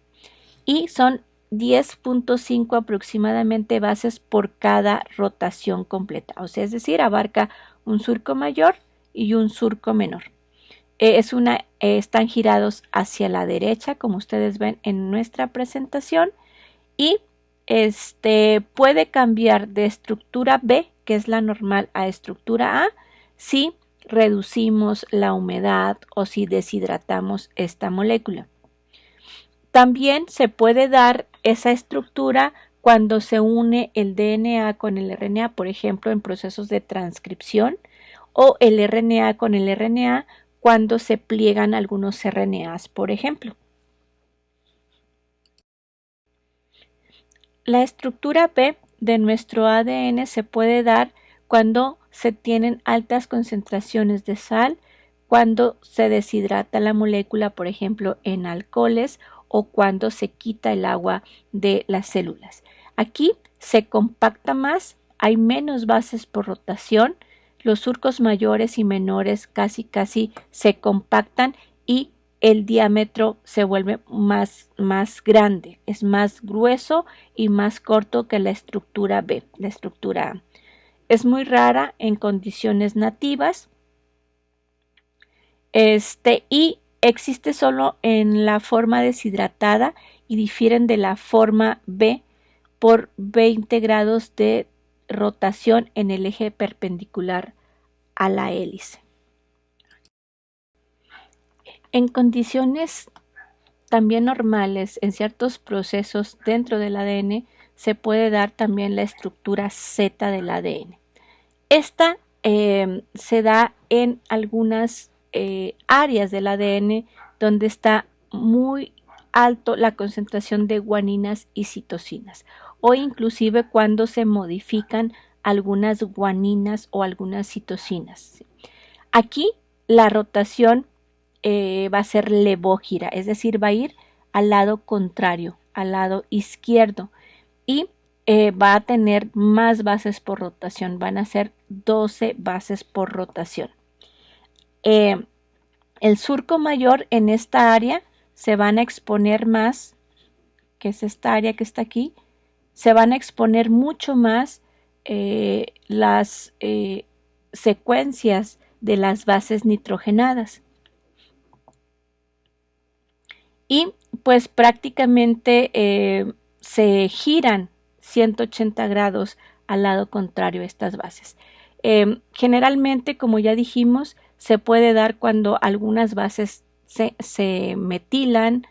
y son 10.5 aproximadamente bases por cada rotación completa, o sea, es decir, abarca un surco mayor y un surco menor. Están girados hacia la derecha, como ustedes ven en nuestra presentación, y puede cambiar de estructura B, que es la normal, a estructura A, si reducimos la humedad o si deshidratamos esta molécula. También se puede dar esa estructura cuando se une el DNA con el RNA, por ejemplo, en procesos de transcripción, o el RNA con el RNA cuando se pliegan algunos RNAs, por ejemplo. La estructura B de nuestro ADN se puede dar cuando se tienen altas concentraciones de sal, cuando se deshidrata la molécula, por ejemplo, en alcoholes, o cuando se quita el agua de las células. Aquí se compacta más, hay menos bases por rotación, los surcos mayores y menores casi se compactan y el diámetro se vuelve más grande, es más grueso y más corto que la estructura B, la estructura A. Es muy rara en condiciones nativas y existe solo en la forma deshidratada y difieren de la forma B por 20 grados de rotación en el eje perpendicular a la hélice. En condiciones también normales, en ciertos procesos dentro del ADN, se puede dar también la estructura Z del ADN. Esta se da en algunas áreas del ADN donde está muy alto la concentración de guaninas y citosinas, o inclusive cuando se modifican algunas guaninas o algunas citosinas. Aquí la rotación va a ser levógira, es decir, va a ir al lado contrario, al lado izquierdo, y va a tener más bases por rotación, van a ser 12 bases por rotación. El surco mayor en esta área se van a exponer más, que es esta área que está aquí, se van a exponer mucho más las secuencias de las bases nitrogenadas. Y pues prácticamente se giran 180 grados al lado contrario estas bases. Generalmente, como ya dijimos, se puede dar cuando algunas bases se metilan,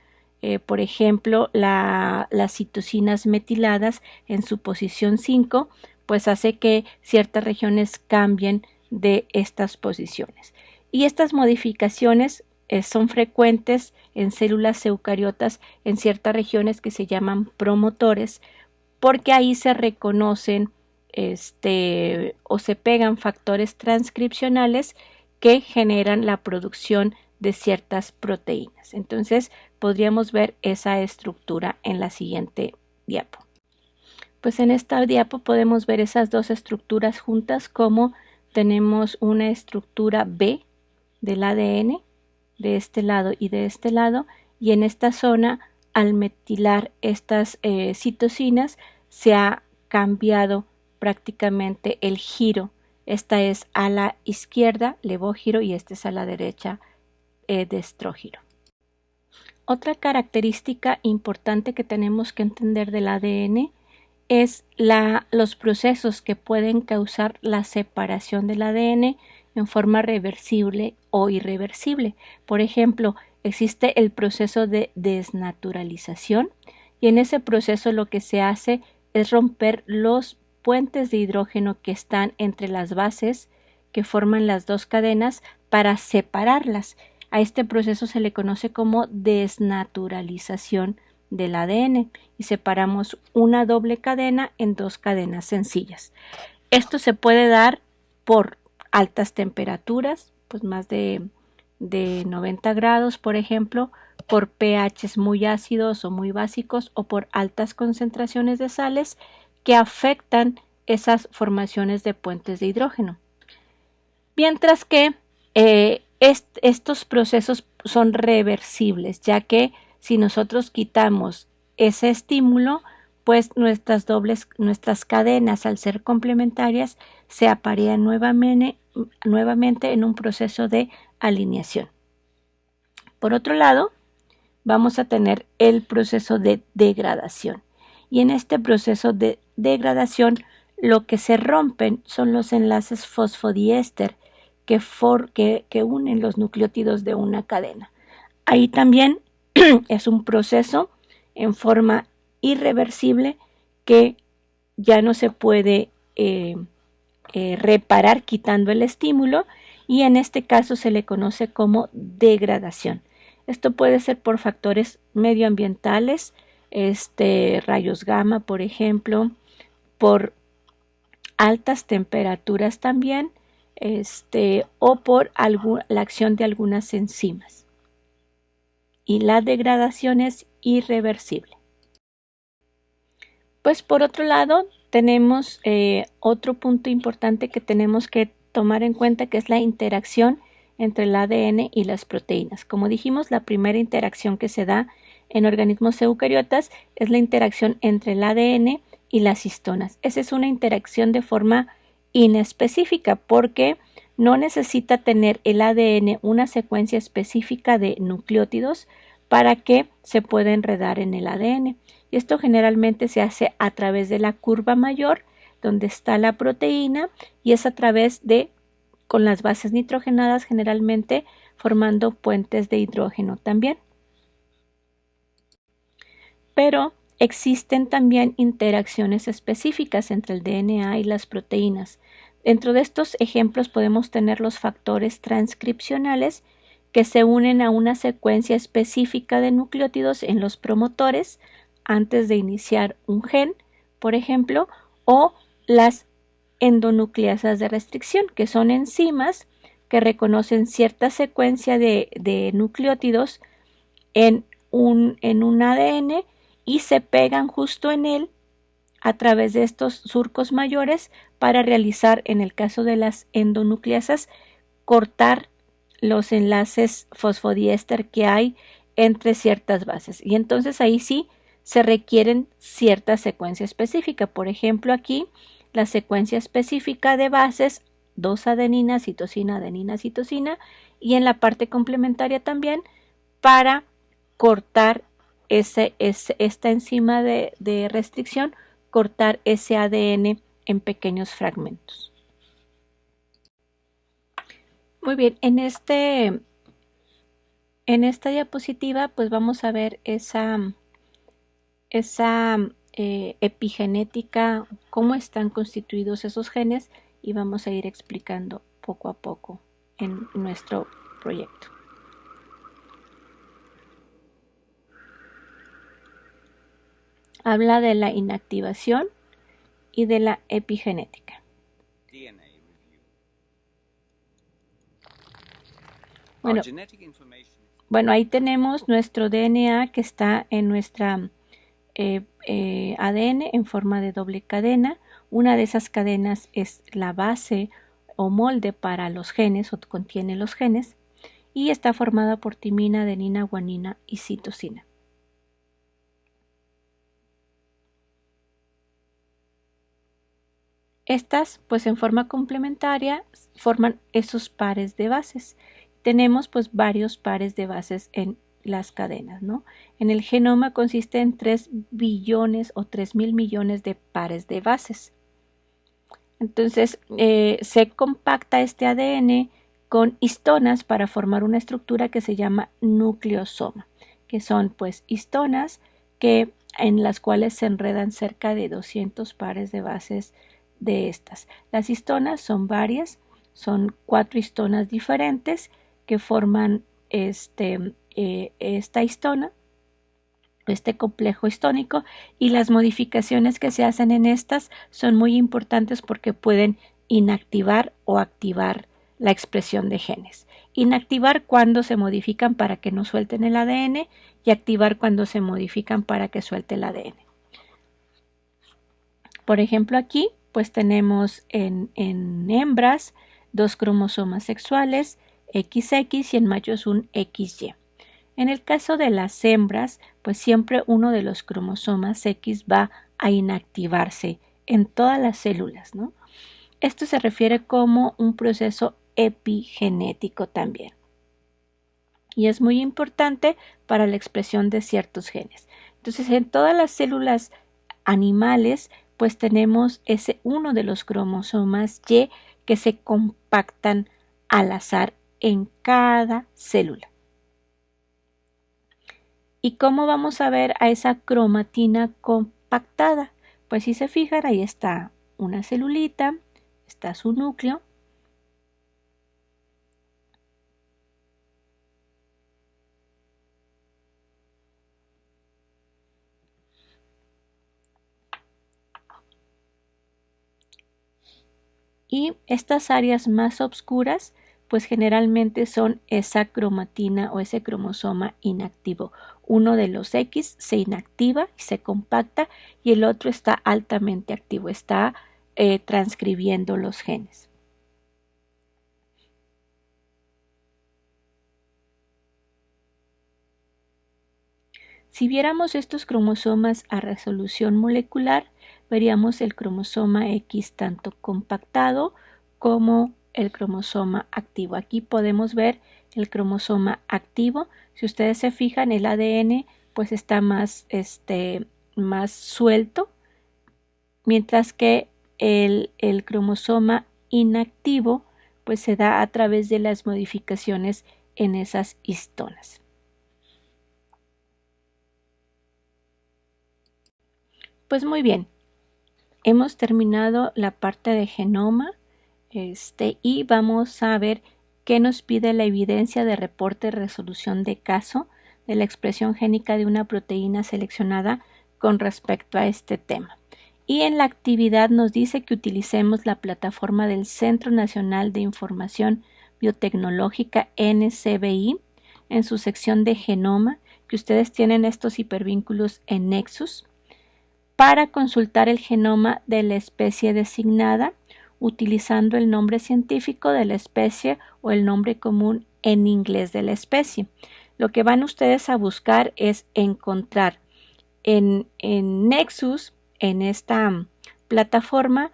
por ejemplo, las citosinas metiladas en su posición 5, pues hace que ciertas regiones cambien de estas posiciones. Y estas modificaciones son frecuentes en células eucariotas en ciertas regiones que se llaman promotores, porque ahí se reconocen o se pegan factores transcripcionales que generan la producción de ciertas proteínas. Entonces podríamos ver esa estructura en la siguiente diapo. Pues en esta diapo podemos ver esas dos estructuras juntas, como tenemos una estructura B del ADN de este lado y de este lado, y en esta zona, al metilar estas citosinas, se ha cambiado prácticamente el giro. Esta es a la izquierda, levógiro, y esta es a la derecha, destrógiro. Otra característica importante que tenemos que entender del ADN es los procesos que pueden causar la separación del ADN en forma reversible o irreversible. Por ejemplo, existe el proceso de desnaturalización, y en ese proceso lo que se hace es romper los puentes de hidrógeno que están entre las bases que forman las dos cadenas para separarlas. A este proceso se le conoce como desnaturalización del ADN, y separamos una doble cadena en dos cadenas sencillas. Esto se puede dar por altas temperaturas, pues más de 90 grados, por ejemplo, por pHs muy ácidos o muy básicos, o por altas concentraciones de sales que afectan esas formaciones de puentes de hidrógeno. Mientras que estos procesos son reversibles, ya que si nosotros quitamos ese estímulo, pues nuestras cadenas, al ser complementarias, se aparean nuevamente en un proceso de alineación. Por otro lado, vamos a tener el proceso de degradación. Y en este proceso de degradación, lo que se rompen son los enlaces fosfodiéster que unen los nucleótidos de una cadena. Ahí también es un proceso en forma irreversible que ya no se puede reparar quitando el estímulo, y en este caso se le conoce como degradación. Esto puede ser por factores medioambientales, rayos gamma, por ejemplo, por altas temperaturas también, o por la acción de algunas enzimas. Y la degradación es irreversible. Pues por otro lado, tenemos otro punto importante que tenemos que tomar en cuenta, que es la interacción entre el ADN y las proteínas. Como dijimos, la primera interacción que se da en organismos eucariotas es la interacción entre el ADN y las histonas. Esa es una interacción de forma inespecífica porque no necesita tener el ADN una secuencia específica de nucleótidos para que se pueda enredar en el ADN. Y esto generalmente se hace a través de la curva mayor, donde está la proteína, y es a través de, con las bases nitrogenadas generalmente, formando puentes de hidrógeno también. Pero existen también interacciones específicas entre el DNA y las proteínas. Dentro de estos ejemplos podemos tener los factores transcripcionales que se unen a una secuencia específica de nucleótidos en los promotores antes de iniciar un gen, por ejemplo, o las endonucleasas de restricción, que son enzimas que reconocen cierta secuencia de nucleótidos en un ADN y se pegan justo en él a través de estos surcos mayores para realizar, en el caso de las endonucleasas, cortar los enlaces fosfodiéster que hay entre ciertas bases. Y entonces ahí sí se requieren cierta secuencia específica. Por ejemplo, aquí la secuencia específica de bases 2-adenina, citosina, adenina, citosina, y en la parte complementaria también para cortar esta enzima de restricción, cortar ese ADN en pequeños fragmentos. Muy bien, en esta diapositiva pues vamos a ver esa epigenética, cómo están constituidos esos genes, y vamos a ir explicando poco a poco en nuestro proyecto. Habla de la inactivación y de la epigenética. Bueno, ahí tenemos nuestro DNA que está en nuestra ADN en forma de doble cadena. Una de esas cadenas es la base o molde para los genes, o contiene los genes, y está formada por timina, adenina, guanina y citosina. Estas, pues en forma complementaria, forman esos pares de bases. Tenemos pues varios pares de bases en las cadenas, ¿no? En el genoma consiste en 3 billones o 3.000 millones de pares de bases. Entonces se compacta este ADN con histonas para formar una estructura que se llama nucleosoma, que son pues histonas en las cuales se enredan cerca de 200 pares de bases de estas. Las histonas son varias, son 4 histonas diferentes que forman esta histona, este complejo histónico, y las modificaciones que se hacen en estas son muy importantes porque pueden inactivar o activar la expresión de genes. Inactivar cuando se modifican para que no suelten el ADN y activar cuando se modifican para que suelte el ADN. Por ejemplo, aquí pues tenemos en hembras 2 cromosomas sexuales XX y en machos un XY. En el caso de las hembras, pues siempre uno de los cromosomas X va a inactivarse en todas las células, ¿no? Esto se refiere como un proceso epigenético también. Y es muy importante para la expresión de ciertos genes. Entonces, en todas las células animales, pues tenemos uno de los cromosomas Y que se compactan al azar en cada célula. ¿Y cómo vamos a ver a esa cromatina compactada? Pues si se fijan, ahí está una celulita, está su núcleo, y estas áreas más oscuras pues generalmente son esa cromatina o ese cromosoma inactivo. Uno de los X se inactiva y se compacta y el otro está altamente activo, está transcribiendo los genes. Si viéramos estos cromosomas a resolución molecular, veríamos el cromosoma X tanto compactado como el cromosoma activo. Aquí podemos ver el cromosoma activo. Si ustedes se fijan, el ADN pues está más suelto, mientras que el cromosoma inactivo pues se da a través de las modificaciones en esas histonas. Pues muy bien, hemos terminado la parte de genoma y vamos a ver qué nos pide la evidencia de reporte de resolución de caso de la expresión génica de una proteína seleccionada con respecto a este tema. Y en la actividad nos dice que utilicemos la plataforma del Centro Nacional de Información Biotecnológica NCBI en su sección de genoma, que ustedes tienen estos hipervínculos en Nexus, para consultar el genoma de la especie designada utilizando el nombre científico de la especie o el nombre común en inglés de la especie. Lo que van ustedes a buscar es encontrar en Nexus, en esta plataforma,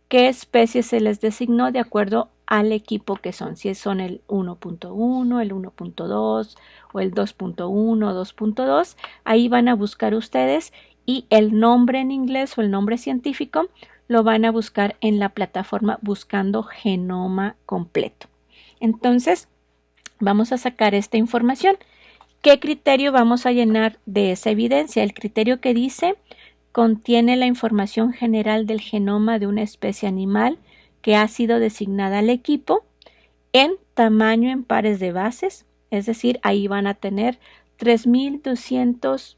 qué especie se les designó de acuerdo al equipo que son, si son el 1.1, el 1.2 o el 2.1 o 2.2, ahí van a buscar ustedes y el nombre en inglés o el nombre científico lo van a buscar en la plataforma buscando genoma completo. Entonces, vamos a sacar esta información. ¿Qué criterio vamos a llenar de esa evidencia? El criterio que dice contiene la información general del genoma de una especie animal que ha sido designada al equipo en tamaño en pares de bases, es decir, ahí van a tener 3.200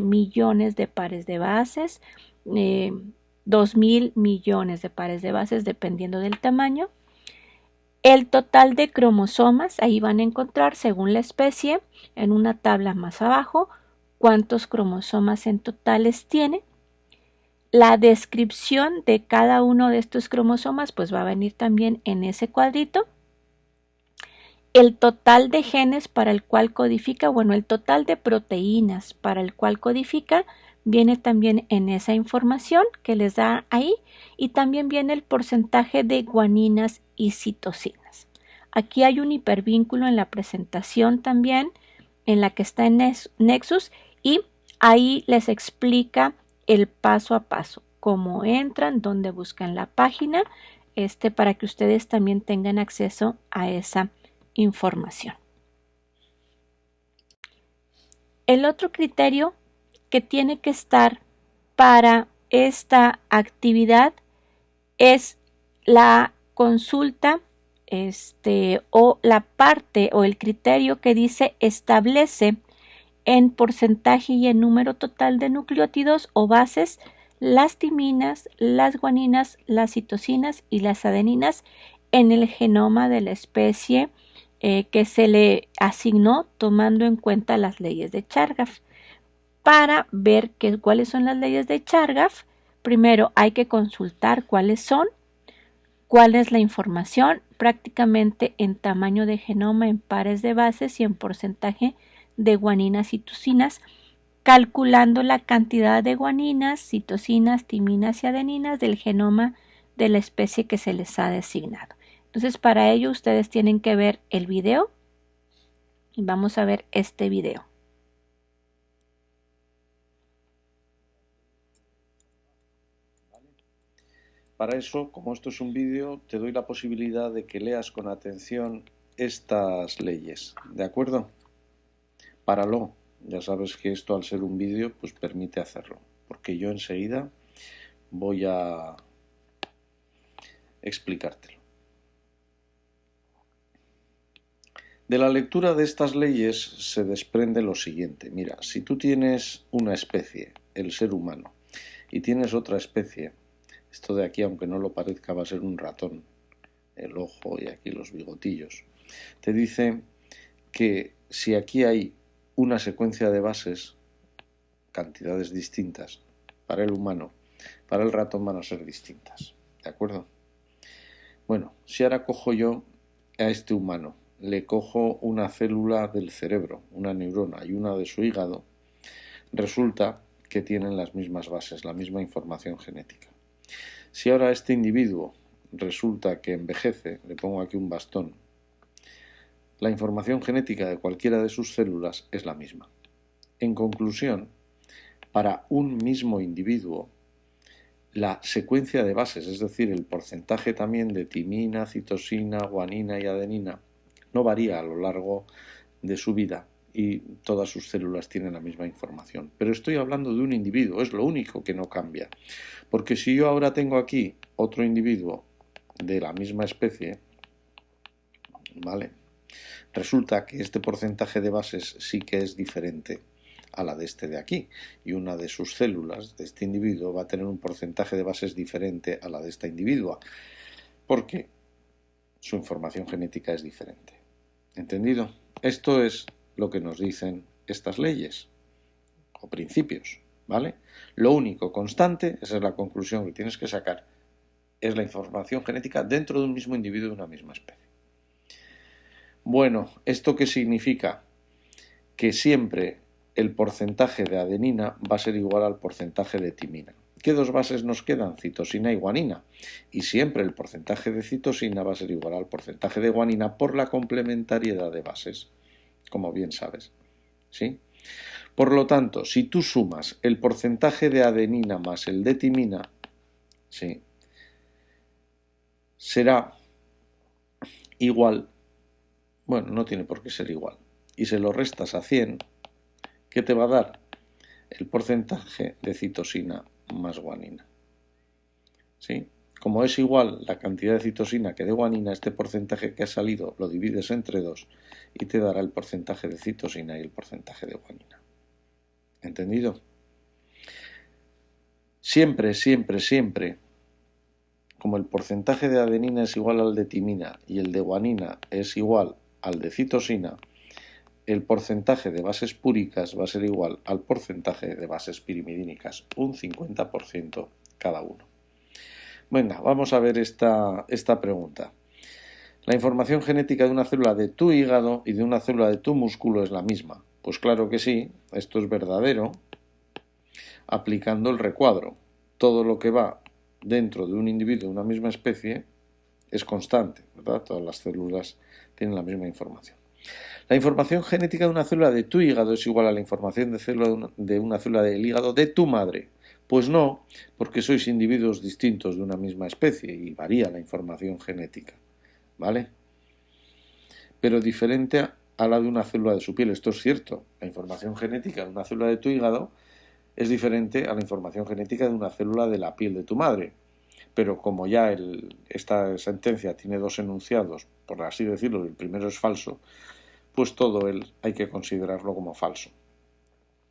millones de pares de bases, 2.000 millones de pares de bases dependiendo del tamaño. El total de cromosomas, ahí van a encontrar según la especie, en una tabla más abajo, cuántos cromosomas en totales tiene. La descripción de cada uno de estos cromosomas pues va a venir también en ese cuadrito. El total de genes para el cual codifica, el total de proteínas para el cual codifica viene también en esa información que les da ahí, y también viene el porcentaje de guaninas y citosinas. Aquí hay un hipervínculo en la presentación también, en la que está en Nexus, y ahí les explica el paso a paso, cómo entran, dónde buscan la página, para que ustedes también tengan acceso a esa información. El otro criterio que tiene que estar para esta actividad es la consulta o la parte o el criterio que dice establece en porcentaje y en número total de nucleótidos o bases las timinas, las guaninas, las citosinas y las adeninas en el genoma de la especie que se le asignó tomando en cuenta las leyes de Chargaff. Para ver cuáles son las leyes de Chargaff, primero hay que consultar cuáles son, cuál es la información, prácticamente en tamaño de genoma, en pares de bases y en porcentaje de guaninas y citosinas, calculando la cantidad de guaninas, citosinas, timinas y adeninas del genoma de la especie que se les ha designado. Entonces, para ello ustedes tienen que ver el video y vamos a ver este video. Para eso, como esto es un vídeo, te doy la posibilidad de que leas con atención estas leyes, ¿de acuerdo? Páralo, ya sabes que esto al ser un vídeo pues permite hacerlo, porque yo enseguida voy a explicártelo. De la lectura de estas leyes se desprende lo siguiente. Mira, si tú tienes una especie, el ser humano, y tienes otra especie, Esto de aquí, aunque no lo parezca, va a ser un ratón. El ojo y aquí los bigotillos. Te dice que si aquí hay una secuencia de bases, cantidades distintas, para el humano, para el ratón van a ser distintas. ¿De acuerdo? Bueno, si ahora cojo yo a este humano, le cojo una célula del cerebro, una neurona y una de su hígado, resulta que tienen las mismas bases, la misma información genética. Si ahora este individuo resulta que envejece, le pongo aquí un bastón, la información genética de cualquiera de sus células es la misma. En conclusión, para un mismo individuo, la secuencia de bases, es decir, el porcentaje también de timina, citosina, guanina y adenina, no varía a lo largo de su vida y todas sus células tienen la misma información. Pero estoy hablando de un individuo, es lo único que no cambia. Porque si yo ahora tengo aquí otro individuo de la misma especie, ¿vale? Resulta que este porcentaje de bases sí que es diferente a la de este de aquí, y una de sus células de este individuo va a tener un porcentaje de bases diferente a la de esta individua, porque su información genética es diferente. ¿Entendido? Esto es lo que nos dicen estas leyes o principios, ¿vale? Lo único constante, esa es la conclusión que tienes que sacar, es la información genética dentro de un mismo individuo de una misma especie. Bueno, ¿esto qué significa? Que siempre el porcentaje de adenina va a ser igual al porcentaje de timina. ¿Qué dos bases nos quedan? Citosina y guanina. Y siempre el porcentaje de citosina va a ser igual al porcentaje de guanina por la complementariedad de bases, como bien sabes. ¿Sí? Por lo tanto, si tú sumas el porcentaje de adenina más el de timina, ¿sí?, será igual, bueno, no tiene por qué ser igual, y se lo restas a 100, ¿qué te va a dar? El porcentaje de citosina más guanina. ¿Sí? Como es igual la cantidad de citosina que de guanina, este porcentaje que ha salido lo divides entre 2 y te dará el porcentaje de citosina y el porcentaje de guanina. ¿Entendido? Siempre, siempre, siempre, como el porcentaje de adenina es igual al de timina y el de guanina es igual al de citosina, el porcentaje de bases púricas va a ser igual al porcentaje de bases pirimidínicas, un 50% cada uno. Venga, vamos a ver esta pregunta. La información genética de una célula de tu hígado y de una célula de tu músculo es la misma. Pues claro que sí, esto es verdadero, aplicando el recuadro. Todo lo que va dentro de un individuo de una misma especie es constante, ¿verdad? Todas las células tienen la misma información. La información genética de una célula de tu hígado es igual a la información de una célula del hígado de tu madre. Pues no, porque sois individuos distintos de una misma especie y varía la información genética, ¿vale? Pero diferente a la de una célula de su piel. Esto es cierto. La información genética de una célula de tu hígado es diferente a la información genética de una célula de la piel de tu madre. Pero como ya esta sentencia tiene dos enunciados, por así decirlo, el primero es falso, pues todo hay que considerarlo como falso.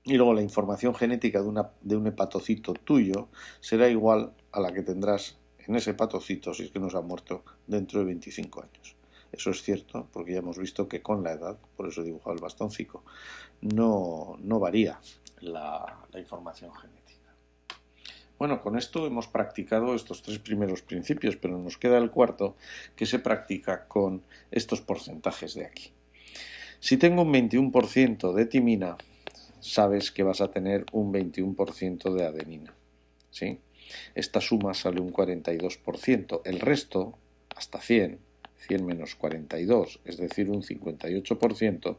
Y luego la información genética de un hepatocito tuyo será igual a la que tendrás en ese hepatocito, si es que no se ha muerto, dentro de 25 años. Eso es cierto, porque ya hemos visto que con la edad, por eso he dibujado el bastoncito, no varía la información genética. Bueno, con esto hemos practicado estos 3 primeros principios, pero nos queda el cuarto, que se practica con estos porcentajes de aquí. Si tengo un 21% de timina, sabes que vas a tener un 21% de adenina, ¿sí? Esta suma sale un 42%. El resto, hasta 100 menos 42, es decir, un 58%,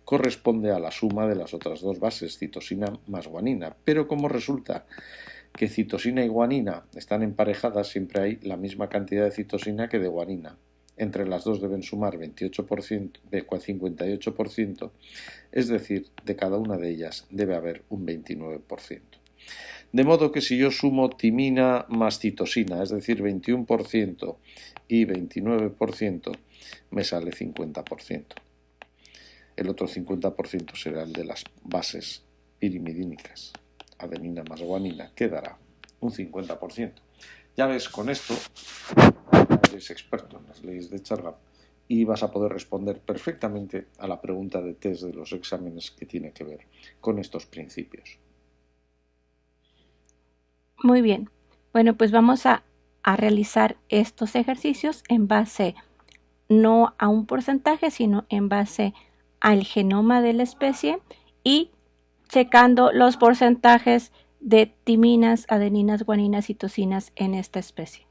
corresponde a la suma de las otras dos bases, citosina más guanina. Pero como resulta que citosina y guanina están emparejadas, siempre hay la misma cantidad de citosina que de guanina. Entre las dos deben sumar 58%, es decir, de cada una de ellas debe haber un 29%. De modo que si yo sumo timina más citosina, es decir, 21% y 29%, me sale 50%. El otro 50% será el de las bases pirimidínicas, adenina más guanina, que dará un 50%. Ya ves, con esto eres experto en las leyes de Chargaff y vas a poder responder perfectamente a la pregunta de test de los exámenes que tiene que ver con estos principios. Muy bien. Bueno, pues vamos a realizar estos ejercicios en base no a un porcentaje, sino en base al genoma de la especie y checando los porcentajes de timinas, adeninas, guaninas y citosinas en esta especie.